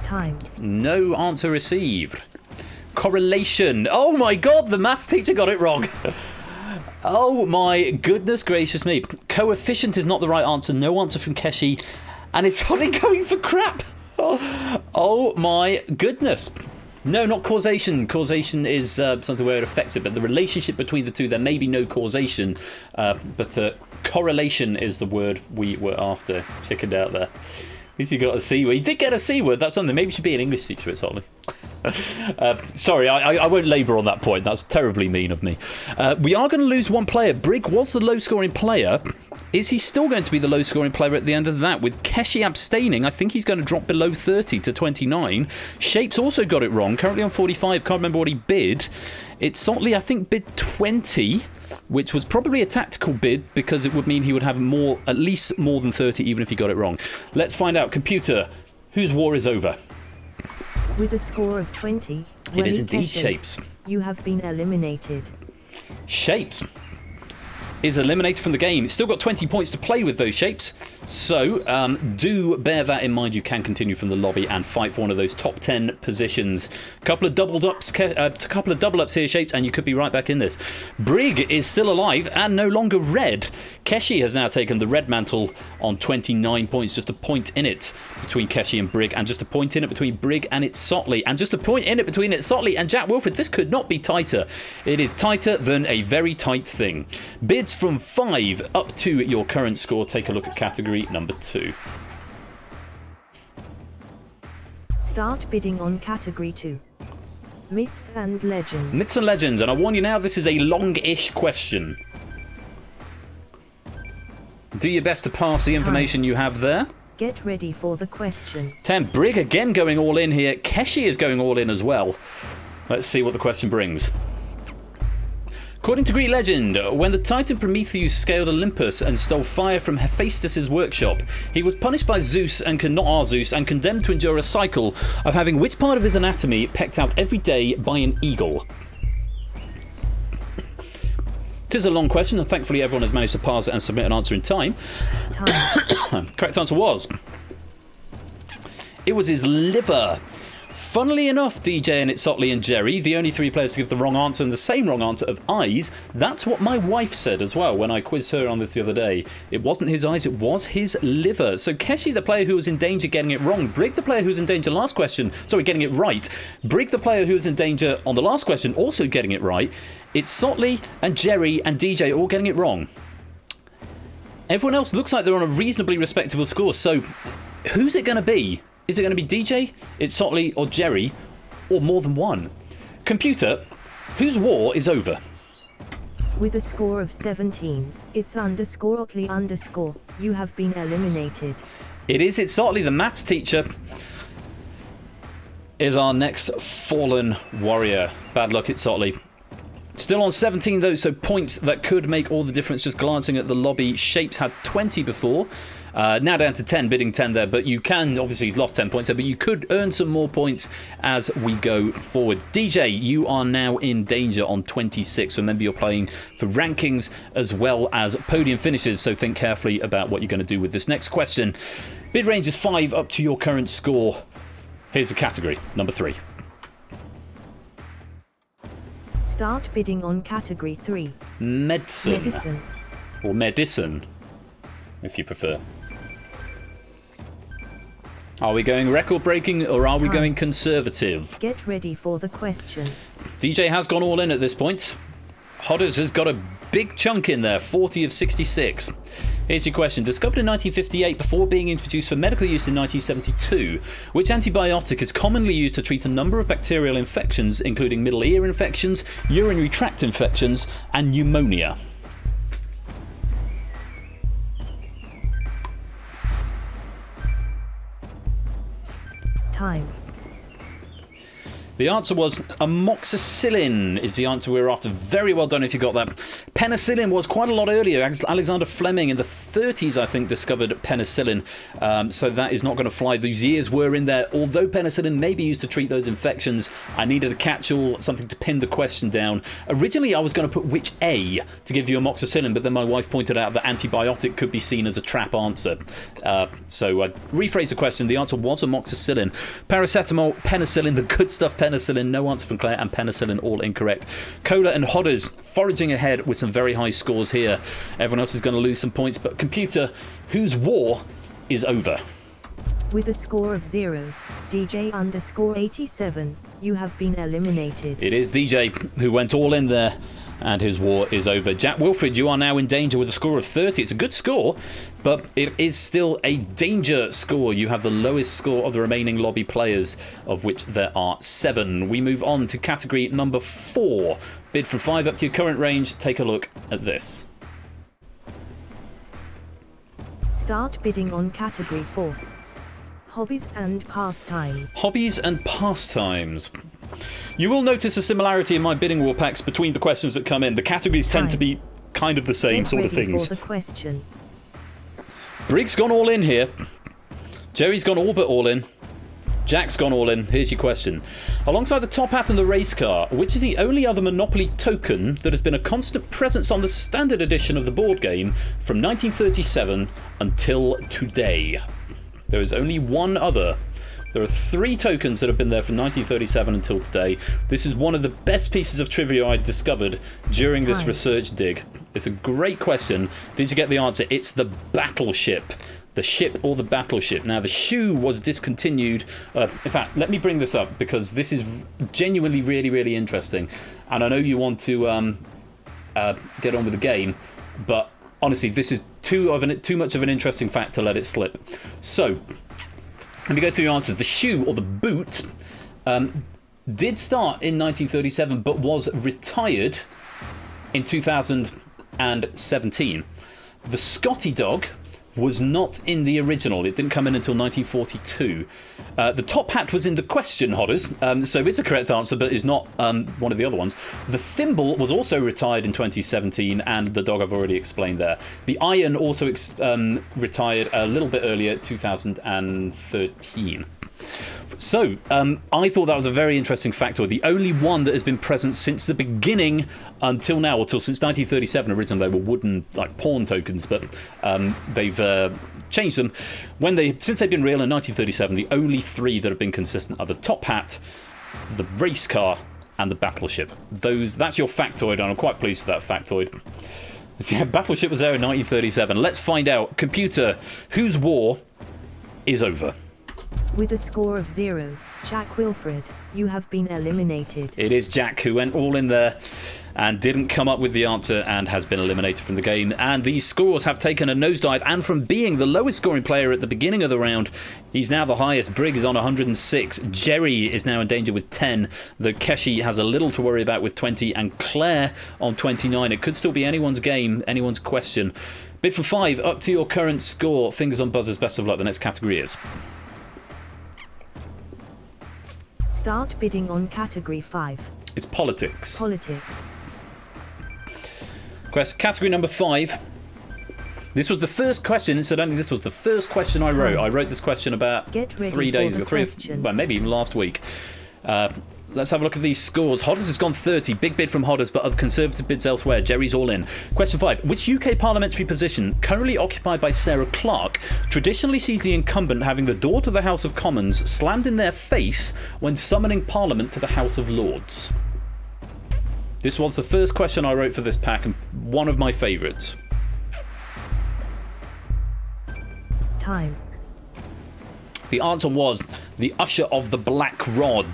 Time. No answer received. Correlation. Oh my god, the maths teacher got it wrong. Oh my goodness gracious me. Coefficient is not the right answer. No answer from Keshi. And it's only going for crap. Oh my goodness. No, not causation. Causation is something where it affects it, but the relationship between the two, there may be no causation, but correlation is the word we were after. Chickened out there. At least you got a C word. You did get a C word. That's something. Maybe you should be an English teacher, it's only. Sorry, I won't labour on that point. That's terribly mean of me. We are going to lose 1 player. Brig was the low-scoring player. Is he still going to be the low-scoring player at the end of that? With Keshi abstaining, I think he's going to drop below 30 to 29. Shapes also got it wrong. Currently on 45. Can't remember what he bid. It's Sotley, I think, bid 20, which was probably a tactical bid because it would mean he would have more, at least more than 30, even if he got it wrong. Let's find out. Computer, whose war is over? With a score of 20, it is indeed Shapes. You have been eliminated. Shapes is eliminated from the game. Still got 20 points to play with those Shapes. So do bear that in mind. You can continue from the lobby and fight for one of those top 10 positions. Couple of double ups here, Shapes, and you could be right back in this. Brig is still alive and no longer red. Keshi has now taken the red mantle on 29 points. Just a point in it between Keshi and Brig, and just a point in it between Brig and it's Sotley, and just a point in it between it's Sotley and Jack Wilfred. This could not be tighter. It is tighter than a very tight thing. Bids from 5 up to your current score. Take a look at category number 2. Start bidding on category 2. Myths and legends. Myths and legends, and I warn you now, this is a long-ish question. Do your best to pass the information you have there. Get ready for the question. 10. Brig again going all in here. Keshi is going all in as well. Let's see what the question brings. According to Greek legend, when the Titan Prometheus scaled Olympus and stole fire from Hephaestus' workshop, he was punished by Zeus and condemned to endure a cycle of having which part of his anatomy pecked out every day by an eagle? It is a long question, and thankfully everyone has managed to pass it and submit an answer in time. Correct answer was... it was his liver. Funnily enough, DJ and it's Sotley and Jerry, the only 3 players to give the wrong answer and the same wrong answer of eyes. That's what my wife said as well when I quizzed her on this the other day. It wasn't his eyes, it was his liver. So Keshi, the player who was in danger, getting it wrong. Brig, the player who was in danger last question, sorry, getting it right. Brig, the player who was in danger on the last question, also getting it right. It's Sotley and Jerry and DJ all getting it wrong. Everyone else looks like they're on a reasonably respectable score. So who's it going to be? Is it going to be DJ, it's Sotley, or Jerry, or more than one? Computer, whose war is over? With a score of 17, it's _Otley _ you have been eliminated. It is, it's Sotley, the maths teacher, is our next fallen warrior. Bad luck, it's Sotley. Still on 17 though, so points that could make all the difference. Just glancing at the lobby, Shapes had 20 before. Now down to 10, bidding 10 there, but you can, obviously he's lost 10 points there, but you could earn some more points as we go forward. DJ, you are now in danger on 26. Remember, you're playing for rankings as well as podium finishes, so think carefully about what you're going to do with this next question. Bid range is 5 up to your current score. Here's the category, number 3. Start bidding on category 3. Medicine. Or medicine, if you prefer. Are we going record-breaking or are we going conservative? Get ready for the question. DJ has gone all in at this point. Hodders has got a big chunk in there, 40 of 66. Here's your question. Discovered in 1958 before being introduced for medical use in 1972, which antibiotic is commonly used to treat a number of bacterial infections, including middle ear infections, urinary tract infections, and pneumonia? Time. The answer was amoxicillin is the answer we were after. Very well done if you got that. Penicillin was quite a lot earlier. Alexander Fleming in the 30s, I think, discovered penicillin. So that is not going to fly. These years were in there. Although penicillin may be used to treat those infections, I needed a catch-all, something to pin the question down. Originally, I was going to put which A to give you amoxicillin, but then my wife pointed out that antibiotic could be seen as a trap answer. So I rephrased the question. The answer was amoxicillin. Paracetamol, penicillin, the good stuff, penicillin, no answer from Claire, and penicillin all incorrect. Cola and Hodders foraging ahead with some very high scores here. Everyone else is going to lose some points, but computer, whose war is over? With a score of 0, DJ_87, you have been eliminated. It is DJ who went all in there, and his war is over. Jack Wilfred, you are now in danger with a score of 30. It's a good score, but it is still a danger score. You have the lowest score of the remaining lobby players, of which there are 7. We move on to category number 4. Bid from 5 up to your current range. Take a look at this. Start bidding on category 4. Hobbies and pastimes. Hobbies and pastimes. You will notice a similarity in my bidding war packs between the questions that come in. The categories tend to be kind of the same sort of things. For the question. Briggs gone all in here. Jerry's gone all but all in. Jack's gone all in. Here's your question. Alongside the top hat and the race car, which is the only other Monopoly token that has been a constant presence on the standard edition of the board game from 1937 until today? There is only one other. There are 3 tokens that have been there from 1937 until today. This is one of the best pieces of trivia I discovered during this research dig. It's a great question. Did you get the answer? It's the battleship. The ship or the battleship. Now, the shoe was discontinued. In fact, let me bring this up because this is genuinely really, really interesting. And I know you want to get on with the game, but honestly, this is too much of an interesting fact to let it slip. So, let me go through your answers. The shoe, or the boot, did start in 1937, but was retired in 2017. The Scotty dog was not in the original. It didn't come in until 1942. The top hat was in the question, Hodders, so it's a correct answer, but is not one of the other ones. The thimble was also retired in 2017, and the dog I've already explained there. The iron also retired a little bit earlier, 2013. So, I thought that was a very interesting factoid. The only one that has been present since the beginning until now, or since 1937. Originally, they were wooden, like pawn tokens, but they've changed them. Since they've been real in 1937, the only 3 that have been consistent are the top hat, the race car, and the battleship. That's your factoid, and I'm quite pleased with that factoid. Yeah, battleship was there in 1937. Let's find out. Computer, whose war is over? With a score of 0, Jack Wilfred, you have been eliminated. It is Jack who went all in there and didn't come up with the answer and has been eliminated from the game. And these scores have taken a nosedive, and from being the lowest scoring player at the beginning of the round, he's now the highest. Briggs is on 106. Jerry is now in danger with 10. Though Keshi has a little to worry about with 20, and Claire on 29. It could still be anyone's game, anyone's question. Bid for 5 up to your current score. Fingers on buzzers. Best of luck. The next category is... Start bidding on category 5. It's politics. Politics. Category number 5. This was the first question, incidentally, this was the first question I wrote. I wrote this question about 3 days ago, well, maybe even last week. Let's have a look at these scores. Hodders has gone 30. Big bid from Hodders, but other Conservative bids elsewhere. Jerry's all in. Question 5. Which UK parliamentary position, currently occupied by Sarah Clarke, traditionally sees the incumbent having the door to the House of Commons slammed in their face when summoning Parliament to the House of Lords? This was the first question I wrote for this pack, and one of my favourites. Time. The answer was the Usher of the Black Rod.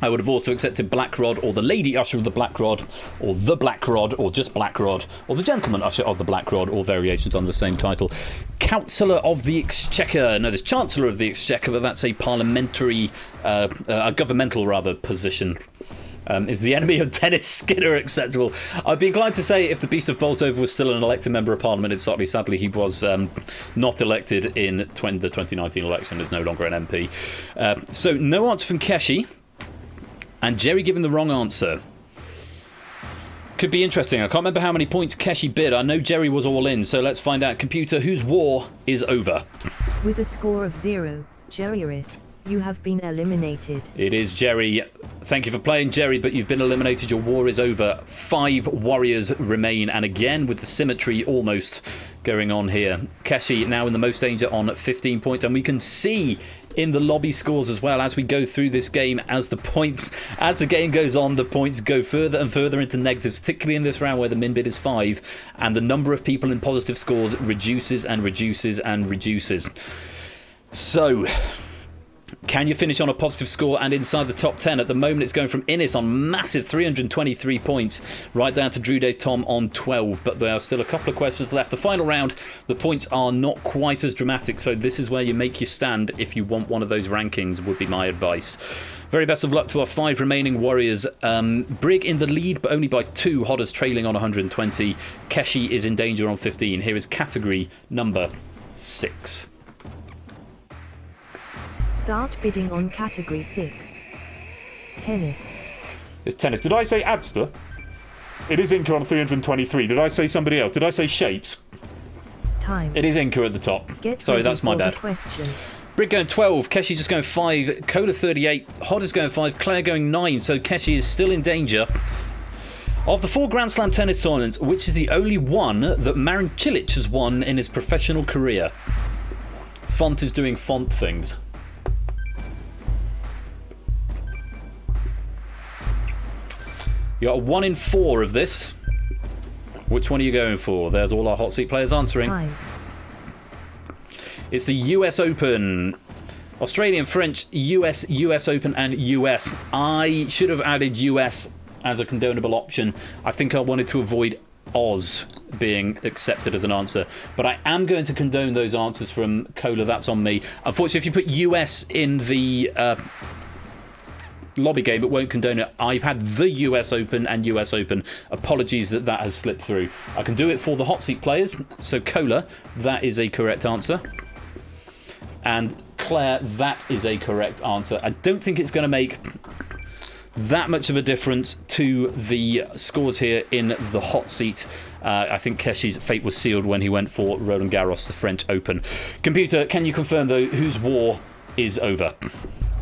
I would have also accepted Black Rod, or the Lady Usher of the Black Rod, or the Black Rod, or just Black Rod, or the Gentleman Usher of the Black Rod, or variations on the same title. Councillor of the Exchequer. No, there's Chancellor of the Exchequer, but that's a parliamentary, a governmental, rather, position. Is the enemy of Dennis Skinner acceptable? I'd be inclined to say if the Beast of Bolsover was still an elected member of Parliament in Stockley, sadly he was not elected in the 2019 election, is no longer an MP. So no answer from Keshi, and Jerry giving the wrong answer. Could be interesting. I can't remember how many points Keshi bid. I know Jerry was all in, so let's find out. Computer, whose war is over? With a score of 0, Jerry-Iris, you have been eliminated. It is Jerry. Thank you for playing, Jerry, but you've been eliminated. Your war is over. 5 warriors remain, and again with the symmetry almost going on here. Keshi now in the most danger on 15 points, and we can see in the lobby scores as well as we go through this game, as the game goes on, the points go further and further into negatives, particularly in this round where the min bid is 5, and the number of people in positive scores reduces and reduces and reduces. So, can you finish on a positive score and inside the top 10? At the moment, it's going from Innes on massive 323 points, right down to Drew Dave Tom on 12. But there are still a couple of questions left. The final round, the points are not quite as dramatic, so this is where you make your stand if you want one of those rankings, would be my advice. Very best of luck to our 5 remaining warriors. Brig in the lead, but only by 2. Hodders trailing on 120. Keshi is in danger on 15. Here is category number 6. Start bidding on category 6. Tennis. It's tennis. Did I say Abster? It is Inca on 323. Did I say somebody else? Did I say Shapes? Time. It is Inca at the top. Sorry, that's my bad. Question. Brick going 12. Keshi just going 5. Cola 38. Hodder's going 5. Claire going 9. So Keshi is still in danger. Of the 4 Grand Slam tennis tournaments, which is the only one that Marin Cilic has won in his professional career? Font is doing font things. You got a 1 in 4 of this. Which one are you going for? There's all our hot seat players answering. Time. It's the US Open. Australian, French, US Open, and US. I should have added US as a condonable option. I think I wanted to avoid Oz being accepted as an answer. But I am going to condone those answers from Cola. That's on me. Unfortunately, if you put US in the lobby game, it won't condone it. I've had the US Open and US Open. Apologies that has slipped through. I can do it for the hot seat players. So Cola, that is a correct answer. And Claire, that is a correct answer. I don't think it's going to make that much of a difference to the scores here in the hot seat. I think Keshi's fate was sealed when he went for Roland Garros, the French Open. Computer, can you confirm, though, whose war is over?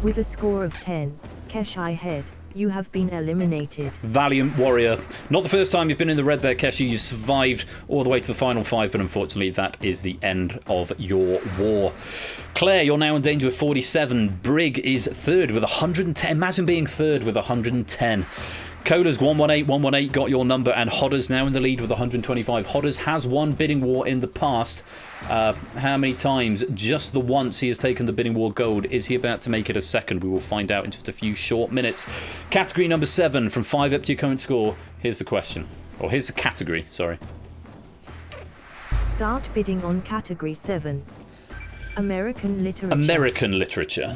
With a score of 10, Keshi head, you have been eliminated. Valiant warrior. Not the first time you've been in the red there, Keshi. You've survived all the way to the final 5, but unfortunately that is the end of your war. Claire, you're now in danger with 47. Brig is 3rd with 110. Imagine being 3rd with 110. Cola's 118 got your number, and Hodders now in the lead with 125. Hodders has won bidding war in the past. How many times? Just the once he has taken the bidding war gold. Is he about to make it a second? We will find out in just a few short minutes. Category number 7, from 5 up to your current score. Here's the question. Or here's the category, sorry. Start bidding on category 7. American literature. American literature.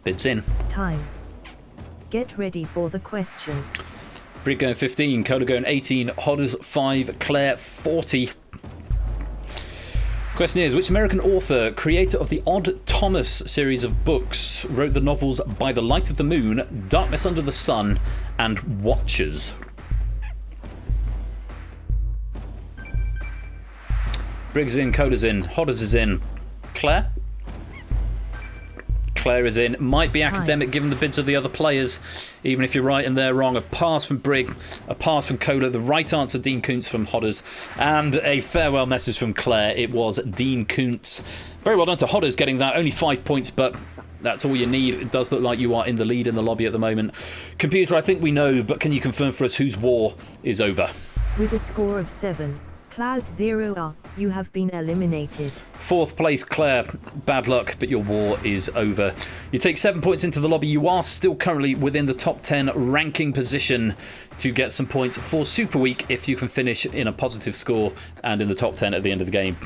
Bids in. Time. Get ready for the question. Brig going 15, Cola going 18, Hodders 5, Claire 40. Question is, which American author, creator of the Odd Thomas series of books, wrote the novels By the Light of the Moon, Darkness Under the Sun, and Watchers? Briggs in, Cola's in, Hodders is in. Claire? Claire is in. Might be academic given the bids of the other players, even if you're right and they're wrong. A pass from Brig, a pass from Cola. The right answer, Dean Koontz from Hodders. And a farewell message from Claire. It was Dean Koontz. Very well done to Hodders getting that. Only 5 points, but that's all you need. It does look like you are in the lead in the lobby at the moment. Computer, I think we know, but can you confirm for us whose war is over? With a score of 7, Class 0R, you have been eliminated. 4th place, Claire. Bad luck, but your war is over. You take 7 points into the lobby. You are still currently within the top 10 ranking position to get some points for Super Week if you can finish in a positive score and in the top 10 at the end of the game.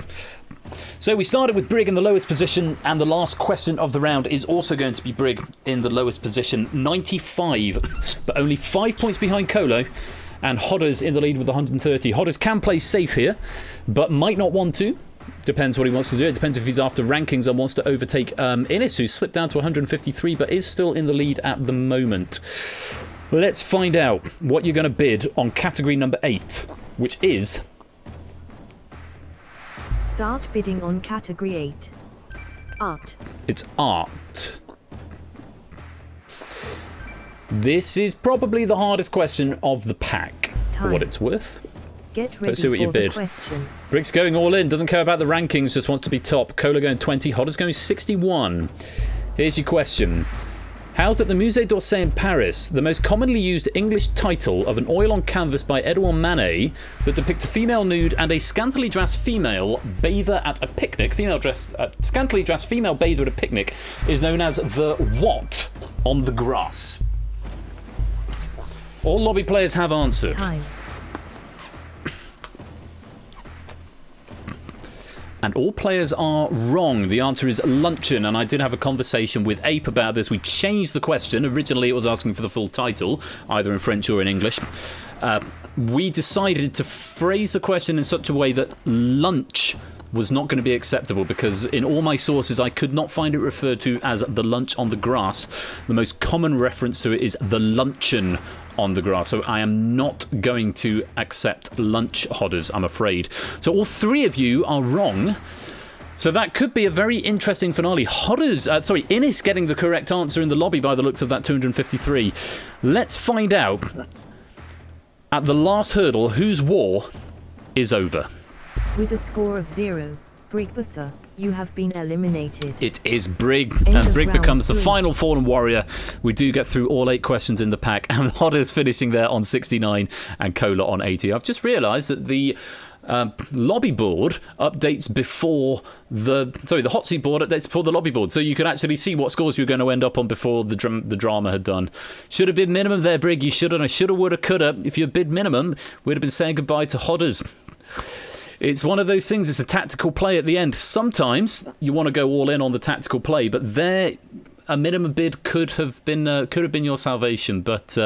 So we started with Brig in the lowest position, and the last question of the round is also going to be Brig in the lowest position, 95, but only 5 points behind Colo. And Hodders in the lead with 130. Hodders can play safe here, but might not want to. Depends what he wants to do. It depends if he's after rankings and wants to overtake Innes, who's slipped down to 153, but is still in the lead at the moment. Let's find out what you're going to bid on category number 8, which is... Start bidding on category 8. Art. It's art. This is probably the hardest question of the pack, for what it's worth. Get ready. Let's see what you bid. Brick's going all in, doesn't care about the rankings, just wants to be top. Cola going 20, Hodder's going 61. Here's your question. Housed at the Musée d'Orsay in Paris, the most commonly used English title of an oil on canvas by Edouard Manet that depicts a female nude and a scantily dressed female bather at a picnic, scantily dressed female bather at a picnic, is known as the what on the grass? All lobby players have answered. Time. And all players are wrong. The answer is luncheon, and I did have a conversation with Ape about this. We changed the question. Originally it was asking for the full title, either in French or in English. We decided to phrase the question in such a way that lunch was not going to be acceptable, because in all my sources I could not find it referred to as the lunch on the grass. The most common reference to it is the luncheon on the grass. So I am not going to accept lunch, Hodders, I'm afraid. So all three of you are wrong. So that could be a very interesting finale. Innes getting the correct answer in the lobby by the looks of that 253. Let's find out at the last hurdle whose war is over. With a score of 0, Brigbutha, you have been eliminated. It is Brig, and Brig becomes the final fallen warrior. We do get through all 8 questions in the pack, and Hodder's finishing there on 69 and Cola on 80. I've just realised that the lobby board updates before the hot seat board updates before the lobby board, so you can actually see what scores you're going to end up on before the drama had done. Should have bid minimum there, Brig. You should have. I shoulda, woulda, coulda. If you bid minimum, we'd have been saying goodbye to Hodders. It's one of those things. It's a tactical play at the end. Sometimes you want to go all in on the tactical play, but there, a minimum bid could have been your salvation. But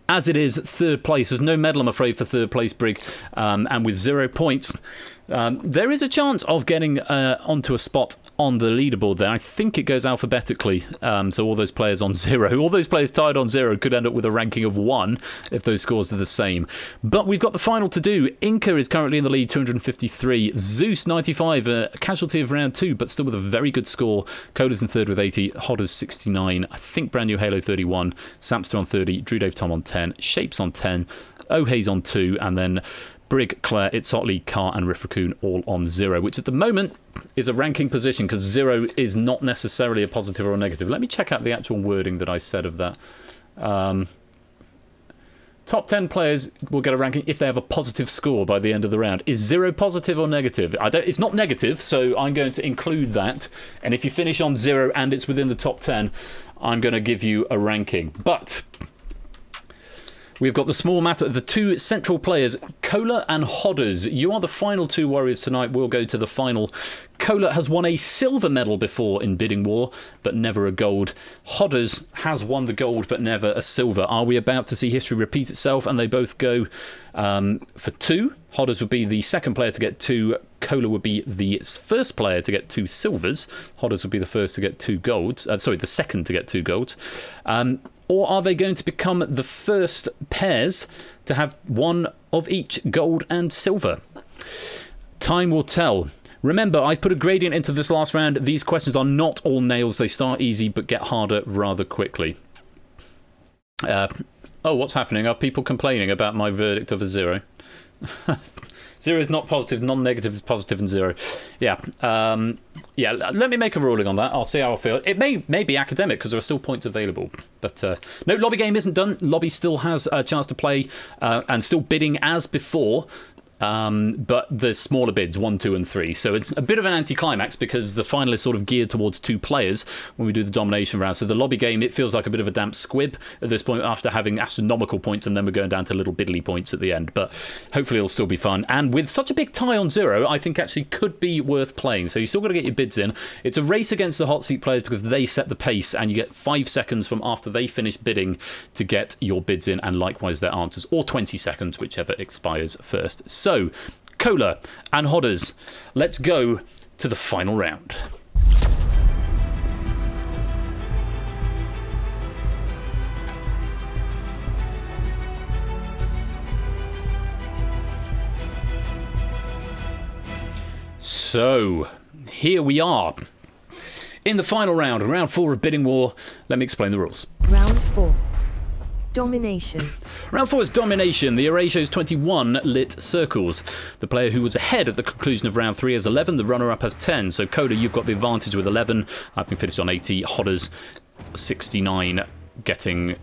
as it is, third place. There's no medal, I'm afraid, for third place, Brig, and with 0 points. There is a chance of getting onto a spot on the leaderboard there. I think it goes alphabetically, so all those players on 0, all those players tied on 0 could end up with a ranking of 1 if those scores are the same. But we've got the final to do. Inca is currently in the lead, 253. Zeus, 95, a casualty of round 2, but still with a very good score. Cola's in third with 80, Hodders 69, I think brand new Halo 31, Samster on 30, Drew Dave Tom on 10, Shapes on 10, O'Hayes on 2, and then Brig, Claire, It's Hotley, Carr and Riff Raccoon all on 0, which at the moment is a ranking position because 0 is not necessarily a positive or a negative. Let me check out the actual wording that I said of that. Top 10 players will get a ranking if they have a positive score by the end of the round. Is 0 positive or negative? It's not negative, so I'm going to include that. And if you finish on 0 and it's within the top 10, I'm going to give you a ranking. But we've got the small matter of the 2 central players, Cola and Hodders. You are the final 2 warriors tonight. We'll go to the final. Cola has won a silver medal before in Bidding War, but never a gold. Hodders has won the gold, but never a silver. Are we about to see history repeat itself? And they both go for 2. Hodders would be the second player to get 2. Cola would be the first player to get 2 silvers. Hodders would be the first to get 2 golds. The second to get 2 golds. Or are they going to become the first pairs to have 1 of each gold and silver? Time will tell. Remember, I've put a gradient into this last round. These questions are not all nails. They start easy but get harder rather quickly. What's happening? Are people complaining about my verdict of a 0? 0 is not positive, non-negative is positive, and 0. Yeah. Let me make a ruling on that. I'll see how I feel. It may be academic because there are still points available. But no, lobby game isn't done. Lobby still has a chance to play and still bidding as before. But there's smaller bids, 1, 2, and 3. So it's a bit of an anticlimax because the final is sort of geared towards 2 players when we do the domination round. So the lobby game, it feels like a bit of a damp squib at this point after having astronomical points, and then we're going down to little biddly points at the end. But hopefully it'll still be fun. And with such a big tie on 0, I think actually could be worth playing. So you still got to get your bids in. It's a race against the hot seat players because they set the pace, and you get 5 seconds from after they finish bidding to get your bids in, and likewise their answers, or 20 seconds, whichever expires first. So, Cola and Hodders, let's go to the final round. So, here we are. In the final round, round 4 of Bidding War. Let me explain the rules. Round 4. Domination. Round 4 is Domination. The array shows 21 lit circles. The player who was ahead at the conclusion of round 3 has 11. The runner-up has 10. So, Coda, you've got the advantage with 11. I've been finished on 80. Hodders, 69, getting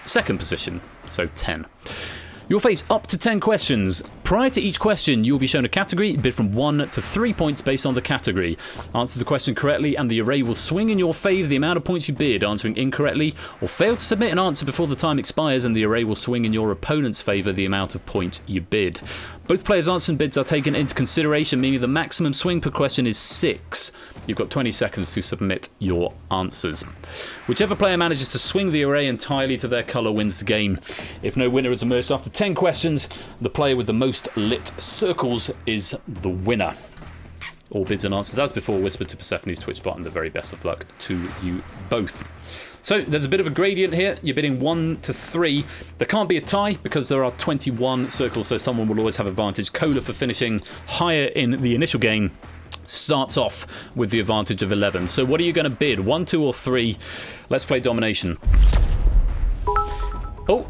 second position. So, 10. You'll face up to 10 questions. Prior to each question, you will be shown a category, bid from 1 to 3 points based on the category. Answer the question correctly and the array will swing in your favour the amount of points you bid. Answering incorrectly or fail to submit an answer before the time expires and the array will swing in your opponent's favour the amount of points you bid. Both players' answers and bids are taken into consideration, meaning the maximum swing per question is 6. You've got 20 seconds to submit your answers. Whichever player manages to swing the array entirely to their colour wins the game. If no winner has emerged after 10 questions, the player with the most lit circles is the winner. All bids and answers as before whispered to Persephone's Twitch bot, and the very best of luck to you both. So there's a bit of a gradient here. You're bidding 1 to 3. There can't be a tie because there are 21 circles, so someone will always have advantage. Cola, for finishing higher in the initial game, starts off with the advantage of 11. So what are you going to bid? 1, 2, or 3? Let's play Domination. Oh,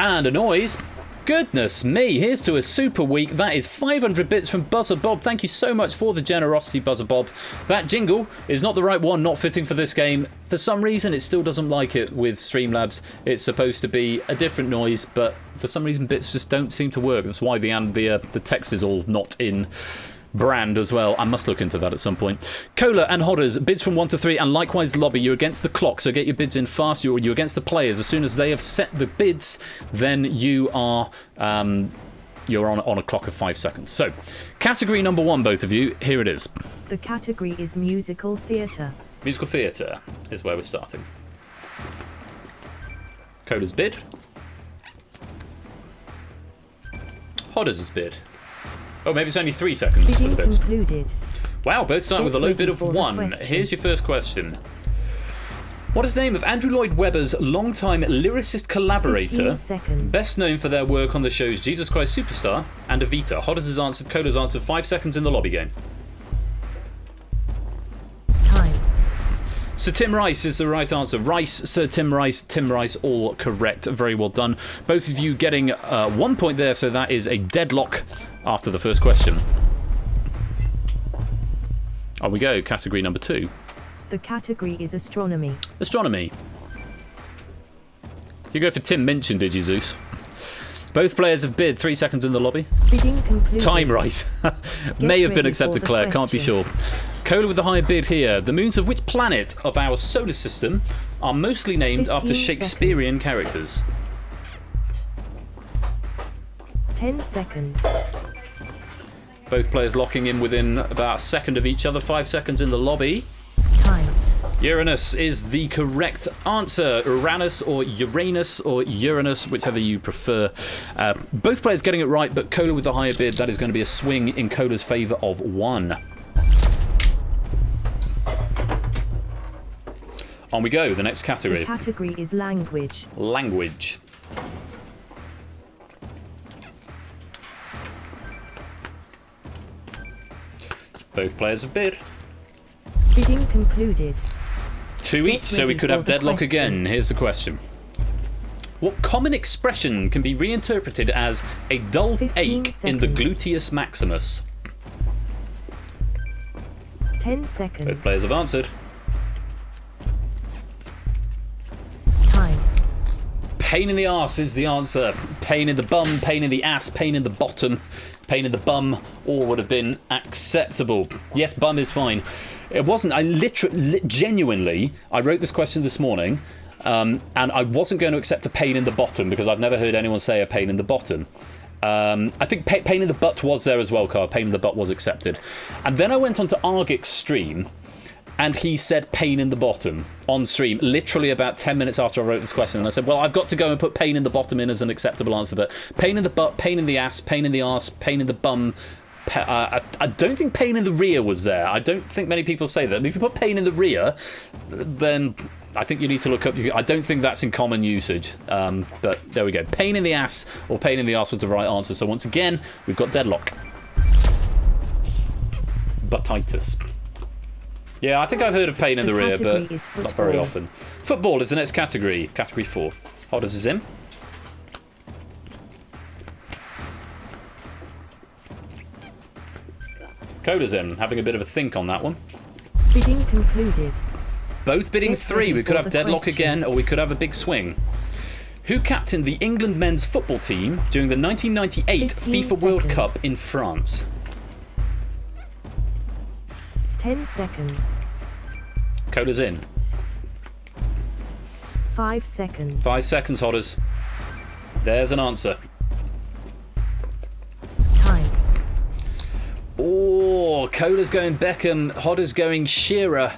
and a noise. Goodness me, here's to a super week. That is 500 bits from Buzzer Bob. Thank you so much for the generosity, Buzzer Bob. That jingle is not the right one, not fitting for this game. For some reason, it still doesn't like it with Streamlabs. It's supposed to be a different noise, but for some reason, bits just don't seem to work. That's why the text is all not in brand as well. I must look into that at some point. Cola and Hodders, bids from 1 to 3, and likewise Lobby, you're against the clock, so get your bids in fast. You're against the players. As soon as they have set the bids, then you are you're on a clock of 5 seconds. So, category number 1, both of you, here it is. The category is musical theatre. Musical theatre is where we're starting. Cola's bid. Hodders' bid. Oh, maybe it's only 3 seconds. Bidding concluded. Wow, both start with a low bid of 1. Here's your first question. What is the name of Andrew Lloyd Webber's longtime lyricist collaborator, best known for their work on the shows Jesus Christ Superstar and Evita? Hodders has answered, Coda's answered. 5 seconds in the lobby game. Time. Sir Tim Rice is the right answer. Rice, Sir Tim Rice, all correct. Very well done. Both of you getting 1 point there, so that is a deadlock after the first question. On we go, category number 2. The category is astronomy. Astronomy. You go for Tim Minchin, did you, Zeus? Both players have bid. 3 seconds in the lobby. Bidding concluded. Time, Rice. May have been accepted, Claire. Can't be sure. Cola with the higher bid here. The moons of which planet of our solar system are mostly named after Shakespearean characters? 10 seconds. Both players locking in within about a second of each other. 5 seconds in the lobby. Time. Uranus is the correct answer, Uranus or Uranus or Uranus, whichever you prefer. Both players getting it right, but Cola with the higher bid. That is going to be a swing in Cola's favour of 1. On we go, the next category. The category is language. Language. Both players have bid. Bidding concluded. 2 each, so we could have deadlock again. Here's the question. What common expression can be reinterpreted as a dull ache in the gluteus maximus? 10 seconds. Both players have answered. Time. Pain in the arse is the answer. Pain in the bum, pain in the ass, pain in the bottom, pain in the bum, all would have been acceptable. Yes, bum is fine. It wasn't. I genuinely, I wrote this question this morning, and I wasn't going to accept a pain in the bottom because I've never heard anyone say a pain in the bottom. I think pain in the butt was there as well, Carl. Pain in the butt was accepted. And then I went on to Argic's stream, and he said pain in the bottom on stream, literally about 10 minutes after I wrote this question. And I said, well, I've got to go and put pain in the bottom in as an acceptable answer. But pain in the butt, pain in the ass, pain in the arse, pain in the bum. I don't think pain in the rear was there. I don't think many people say that. If you put pain in the rear, then I think you need to look up. I don't think that's in common usage. But there we go. Pain in the ass or pain in the arse was the right answer. So once again, we've got deadlock. Buttitis. Yeah, I think I've heard of pain in the rear, but not very often. Football is the next category. Category 4. Hodders is in. Coda's in. Having a bit of a think on that one. Bidding concluded. Both bidding 3. We could have deadlock again, or we could have a big swing. Who captained the England men's football team during the 1998 FIFA World Cup in France? 10 seconds. Coda's in. 5 seconds. 5 seconds, Hodders. There's an answer. Time. Oh, Coda's going Beckham. Hodders going Shearer.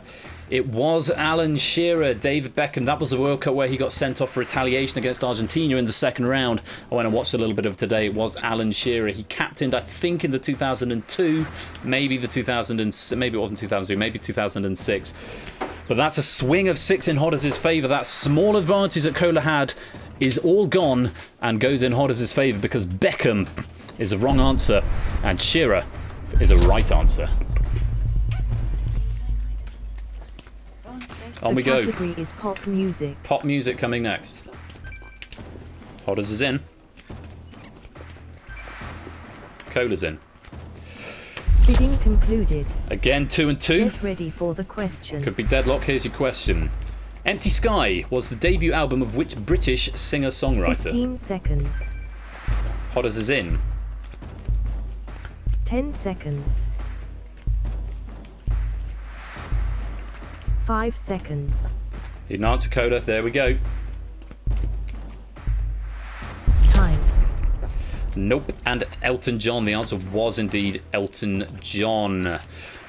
It was Alan Shearer, David Beckham. That was the World Cup where he got sent off for retaliation against Argentina in the second round. I went and watched a little bit of today. It was Alan Shearer. He captained, I think, in the 2002, maybe the 2000, maybe it wasn't 2002, maybe 2006. But that's a swing of 6 in Hodders' favour. That small advantage that Cola had is all gone and goes in Hodders' favour because Beckham is a wrong answer and Shearer is a right answer. On we go. The category is pop music. Pop music coming next. Hodders is in. Cola's in. Bidding concluded. Again, 2 and 2. Get ready for the question. Could be deadlock. Here's your question. Empty Sky was the debut album of which British singer-songwriter? 15 seconds. Hodders is in. 10 seconds. 5 seconds. Need an answer, Coda. There we go. Time. Nope. And Elton John. The answer was indeed Elton John.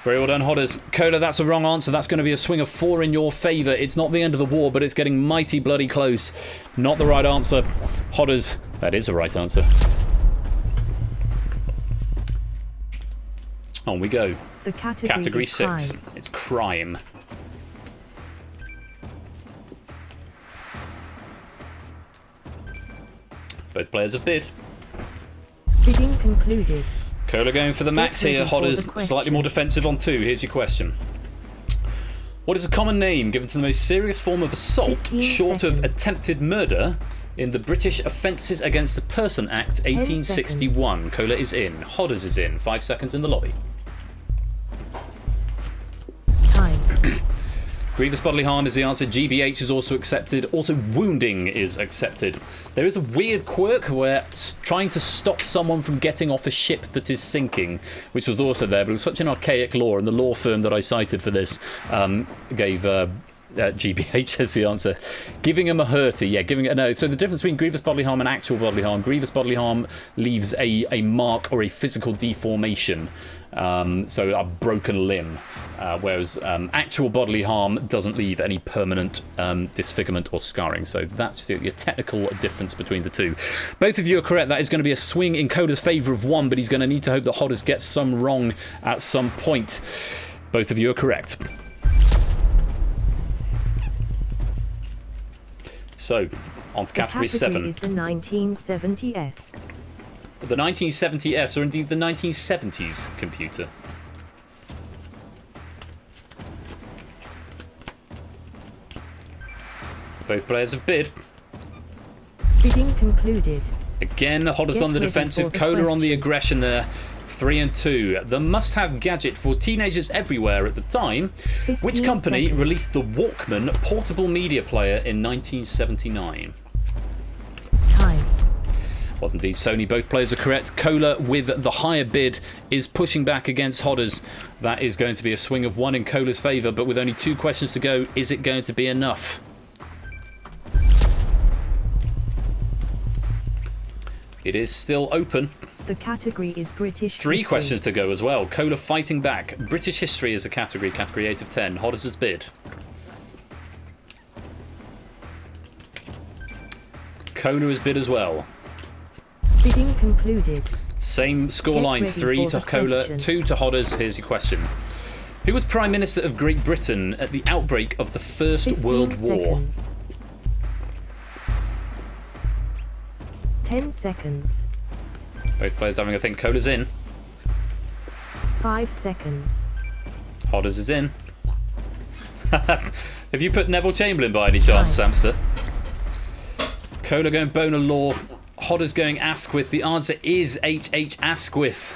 Very well done, Hodders. Coda, that's a wrong answer. That's going to be a swing of 4 in your favour. It's not the end of the war, but it's getting mighty bloody close. Not the right answer. Hodders, that is the right answer. On we go. The category is 6. crime. It's crime. Both players have bid. Bidding concluded. Cola going for the max here. Hodders slightly more defensive on 2. Here's your question. What is a common name given to the most serious form of assault short of attempted murder in the British Offences Against a Person Act 1861? Cola is in. Hodders is in. 5 seconds in the lobby. Time. Grievous bodily harm is the answer. GBH is also accepted. Also, wounding is accepted. There is a weird quirk where trying to stop someone from getting off a ship that is sinking, which was also there, but it was such an archaic law, and the law firm that I cited for this gave GBH is the answer. Giving him a hurty. Yeah, giving it. No, so the difference between grievous bodily harm and actual bodily harm. Grievous bodily harm leaves a mark or a physical deformation. So a broken limb. Whereas actual bodily harm doesn't leave any permanent disfigurement or scarring. So that's the technical difference between the two. Both of you are correct. That is going to be a swing in Coda's favour of 1, but he's going to need to hope that Hodders gets some wrong at some point. Both of you are correct. So, on to category 7. The category is the 1970s. The 1970s, or indeed the 1970s computer. Both players have bid. Bidding concluded. Again, Hodders on the defensive, Coda on the aggression there. 3 and 2. The must-have gadget for teenagers everywhere at the time. Which company released the Walkman portable media player in 1979? Time. Was indeed Sony. Both players are correct. Cola, with the higher bid, is pushing back against Hodders. That is going to be a swing of 1 in Cola's favour, but with only 2 questions to go, is it going to be enough? It is still open. The category is British 3 history. questions to go as well. Cola fighting back. British history is a category. Category 8 of 10. Hodders' bid. Cola is bid as well. Bidding concluded. Same scoreline. 3 to Cola, 2 to Hodders. Here's your question. Who was Prime Minister of Great Britain at the outbreak of the First World War? 10 seconds. Both players having a think. Cola's in. 5 seconds. Hodders is in. Have you put Neville Chamberlain by any chance, Samster? Cola going Bonar Law. Hodders going Asquith. The answer is H.H. Asquith.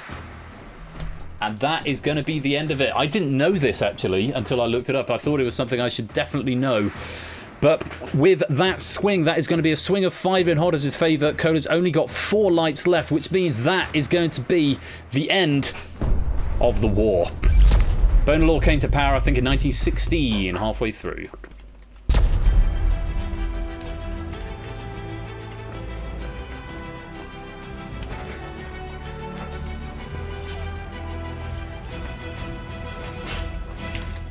And that is going to be the end of it. I didn't know this, actually, until I looked it up. I thought it was something I should definitely know. But with that swing, that is going to be a swing of 5 in Hodders' favour. Cola's only got 4 lights left, which means that is going to be the end of the war. Bonar Law came to power, I think, in 1916, halfway through.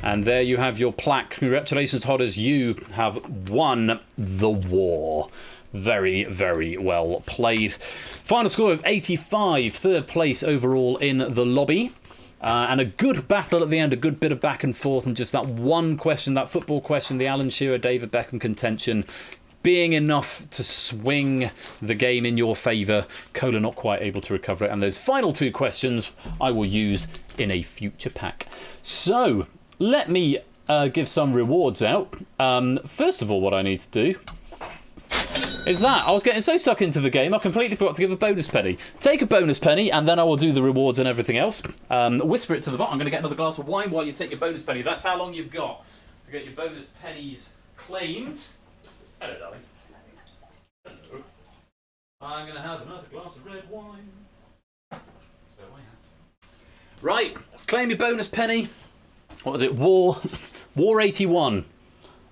And there you have your plaque. Congratulations, Hodders. You have won the war. Very, very well played. Final score of 85. 3rd place overall in the lobby. And a good battle at the end. A good bit of back and forth. And just that one question, that football question, the Alan Shearer, David Beckham contention, being enough to swing the game in your favour. Cola not quite able to recover it. And those final 2 questions I will use in a future pack. So, let me give some rewards out. First of all, what I need to do is that I was getting so stuck into the game, I completely forgot to give a bonus penny. Take a bonus penny, and then I will do the rewards and everything else. Whisper it to the bot. I'm going to get another glass of wine while you take your bonus penny. That's how long you've got to get your bonus pennies claimed. Hello, darling. Hello. I'm going to have another glass of red wine. So I have. Right, claim your bonus penny. What was it? War 81.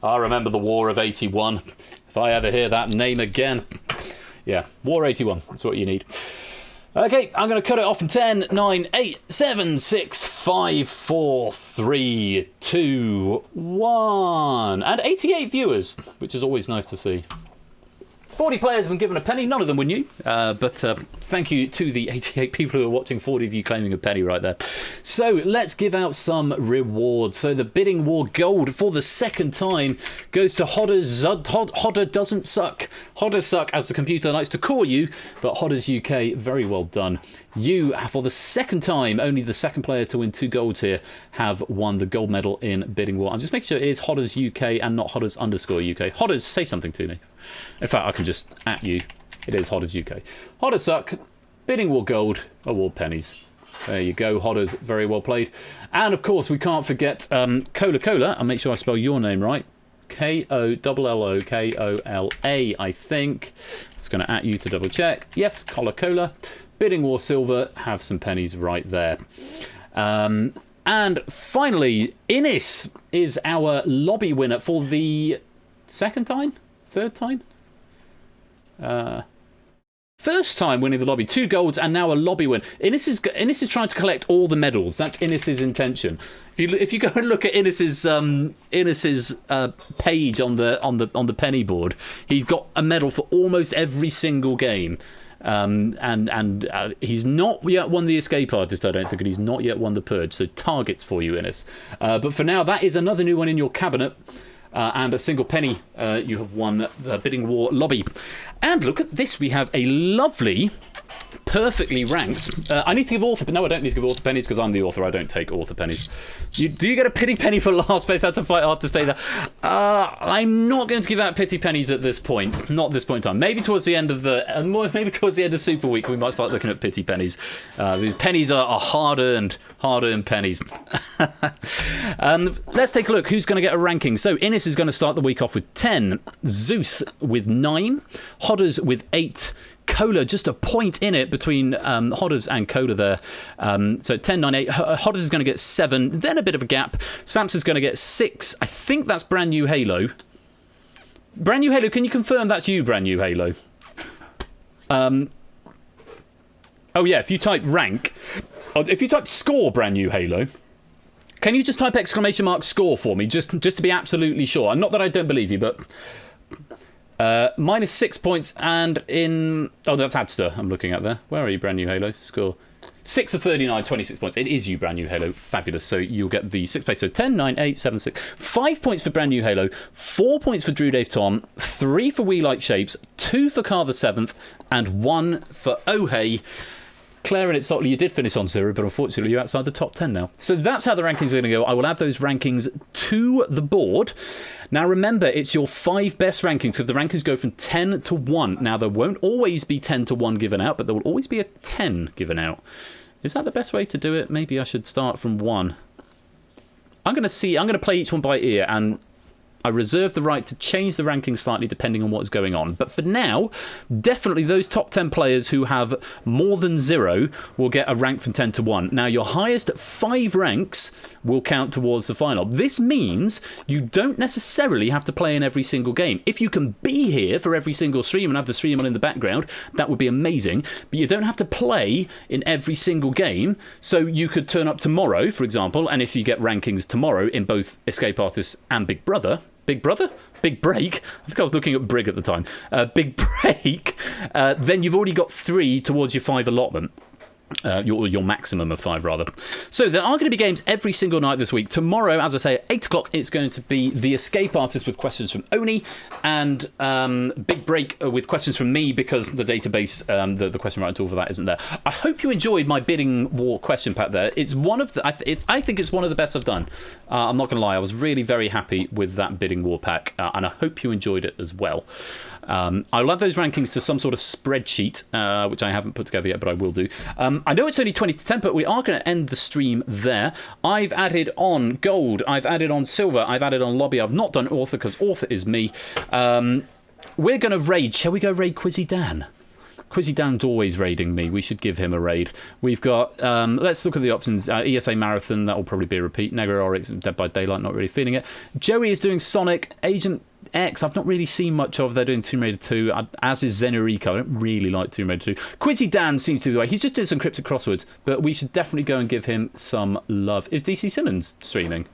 I remember the War of 81. If I ever hear that name again. Yeah, War 81. That's what you need. Okay, I'm going to cut it off in 10, 9, 8, 7, 6, 5, 4, 3, 2, 1. And 88 viewers, which is always nice to see. 40 players have been given a penny. None of them were new. But thank you to the 88 people who are watching, 40 of you claiming a penny right there. So let's give out some rewards. So the Bidding War Gold for the 2nd time goes to Hodders. Hodder doesn't suck. Hodders suck, as the computer likes to call you. But Hodders UK, very well done. You, for the 2nd time, only the 2nd player to win 2 golds here, have won the gold medal in Bidding War. I'm just making sure it is Hodders UK and not Hodders _UK. Hodders, say something to me. In fact, I can just at you. It is Hodders UK. Hodders suck. Bidding War Gold. Award pennies. There you go, Hodders. Very well played. And of course, we can't forget Cola. I'll make sure I spell your name right. Kollokola, I think. It's going to at you to double check. Yes, Cola. Bidding War Silver. Have some pennies right there. And finally, Innis is our lobby winner for the second time? Third time? First time winning the lobby. 2 golds and now a lobby win. Innis is trying to collect all the medals. That's Innis's intention. If you go and look at Innis's page on the penny board, he's got a medal for almost every single game. And he's not yet won the Escape Artist, I don't think, and he's not yet won the Purge. So targets for you, Innis. But for now, that is another new one in your cabinet. And a single penny, you have won the Bidding War lobby. And look at this, we have a lovely, perfectly ranked... I need to give author... No, I don't need to give author pennies because I'm the author. I don't take author pennies. Do you get a pity penny for last place? I had to fight hard to say that. I'm not going to give out pity pennies at this point. Not at this point in time. Maybe towards the end of maybe towards the end of Super Week, we might start looking at pity pennies. The pennies are hard-earned pennies. Let's take a look. Who's going to get a ranking? So Innis is going to start the week off with 10. Zeus with 9. Hodders with 8. Cola, just a point in it between Hodders and Cola there. So 10, 9, 8. Hodders is going to get 7. Then a bit of a gap. Samson's going to get 6. I think that's Brand New Halo. Brand New Halo, can you confirm that's you, Brand New Halo? Oh, yeah, if you type rank... If you type score, Brand New Halo... Can you just type exclamation mark score for me, just to be absolutely sure? Not that I don't believe you, but... minus 6 points and in... Oh, that's Adster I'm looking at there. Where are you, Brand New Halo? Score. 6 of 39, 26 points. It is you, Brand New Halo. Fabulous. So you'll get the 6th place. So 10, 9, 8, 7, 6. 5 points for Brand New Halo. 4 points for Drew Dave Tom. 3 for We Like Shapes. 2 for Car the 7th. And 1 for Oh Hey. Claire and It's Sotley, you did finish on 0, but unfortunately you're outside the top 10 now. So that's how the rankings are going to go. I will add those rankings to the board. Now remember, it's your 5 best rankings, because the rankings go from 10 to 1. Now there won't always be 10 to 1 given out, but there will always be a 10 given out. Is that the best way to do it? Maybe I should start from 1. I'm going to play each one by ear, and I reserve the right to change the ranking slightly depending on what's going on. But for now, definitely those top 10 players who have more than 0 will get a rank from 10 to 1. Now, your highest 5 ranks will count towards the final. This means you don't necessarily have to play in every single game. If you can be here for every single stream and have the stream on in the background, that would be amazing. But you don't have to play in every single game. So you could turn up tomorrow, for example, and if you get rankings tomorrow in both Escape Artists and Big Brother... Big Brother? Big Break? I think I was looking at Brig at the time. Big Break, then you've already got 3 towards your 5 allotment. Your maximum of 5, rather. So there are going to be games every single night this week. Tomorrow, as I say, at 8 o'clock, it's going to be The Escape Artist with questions from Oni, and Big Break with questions from me, because the database, the question writing tool for that isn't there. I hope you enjoyed my Bidding War question pack there. It's one of the... I think it's one of the best I've done. I'm not going to lie, I was really very happy with that Bidding War pack, and I hope you enjoyed it as well. I'll add those rankings to some sort of spreadsheet, which I haven't put together yet, but I will do. I know it's only 20 to 10, but we are going to end the stream there. I've added on gold, I've added on silver, I've added on lobby. I've not done author, because author is me. We're going to raid. Shall we go raid Quizzy Dan? Quizzy Dan's always raiding me. We should give him a raid. We've got, let's look at the options. ESA Marathon, that will probably be a repeat. Negro Oryx, Dead by Daylight, not really feeling it. Joey is doing Sonic. Agent X, I've not really seen much of. They're doing Tomb Raider 2, as is Zenorico. I don't really like Tomb Raider 2. Quizzy Dan seems to be the way. He's just doing some cryptic crosswords, but we should definitely go and give him some love. Is DC Simmons streaming?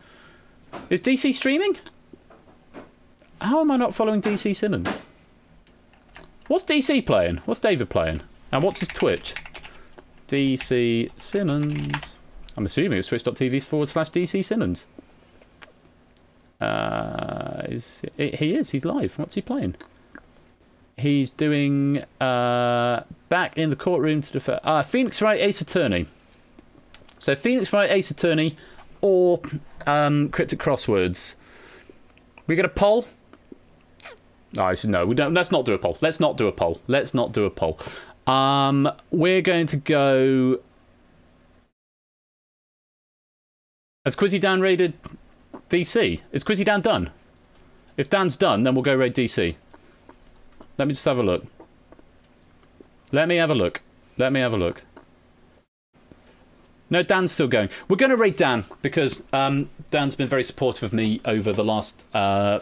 Is DC streaming? How am I not following DC Simmons? What's DC playing? What's David playing? And what's his Twitch? DC Simmons. I'm assuming it's twitch.tv/DC Simmons. He is. He's live. What's he playing? He's doing back in the courtroom to defend Phoenix Wright Ace Attorney. So Phoenix Wright Ace Attorney or cryptic crosswords. We get a poll. No, we don't. Let's not do a poll. Let's not do a poll. We're going to go. Has Quizzy Dan raided DC? Is Quizzy Dan done? If Dan's done, then we'll go raid DC. Let me just have a look. No, Dan's still going. We're going to raid Dan because Dan's been very supportive of me over the last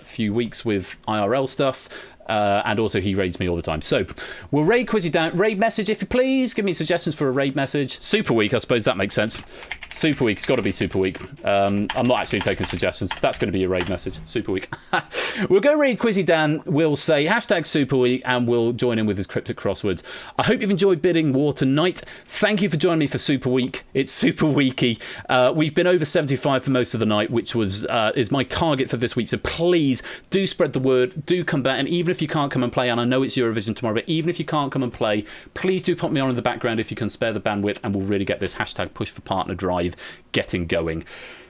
few weeks with IRL stuff. And also he raids me all the time. So we'll raid Quizzy Dan. Raid message, if you please. Give me suggestions for a raid message. Super weak, I suppose that makes sense. Super weak. It's got to be super weak. I'm not actually taking suggestions. That's going to be a raid message. Super weak. We'll go raid Quizzy Dan. We'll say hashtag super weak and we'll join in with his cryptic crosswords. I hope you've enjoyed Bidding War tonight. Thank you for joining me for Super Week. It's Super Weeky. We've been over 75 for most of the night, which was is my target for this week. So please do spread the word. Do come back. And even if you can't come and play, and I know it's Eurovision tomorrow, but even if you can't come and play, please do pop me on in the background if you can spare the bandwidth, and we'll really get this hashtag push for partner drive getting going.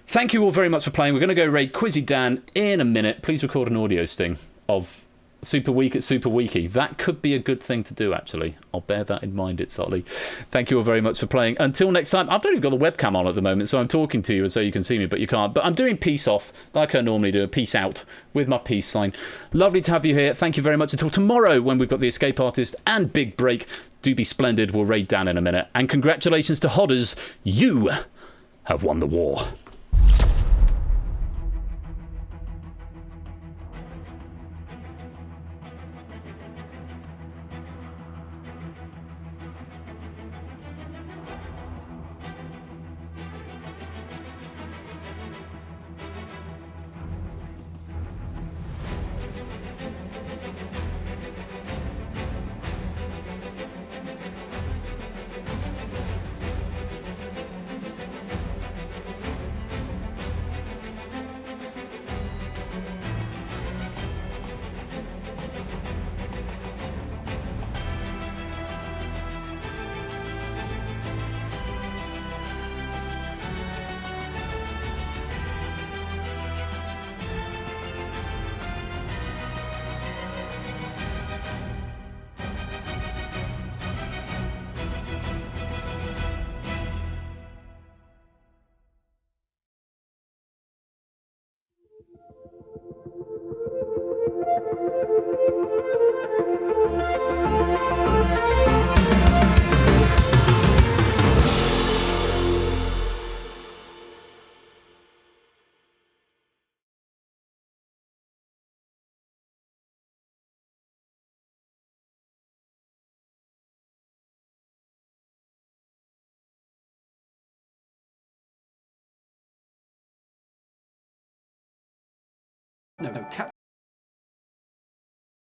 Thank you all very much for playing. We're going to go raid Quizzy Dan in a minute. Please record an audio sting of Super Week at Super Weeky. That could be a good thing to do, actually. I'll bear that in mind, it's Otley. Thank you all very much for playing. Until next time, I've not even got the webcam on at the moment, so I'm talking to you so you can see me, but you can't. But I'm doing peace off, like I normally do, peace out, with my peace sign. Lovely to have you here. Thank you very much. Until tomorrow, when we've got the Escape Artist and Big Break. Do be splendid. We'll raid Dan in a minute. And congratulations to Hodders. You have won the war. No,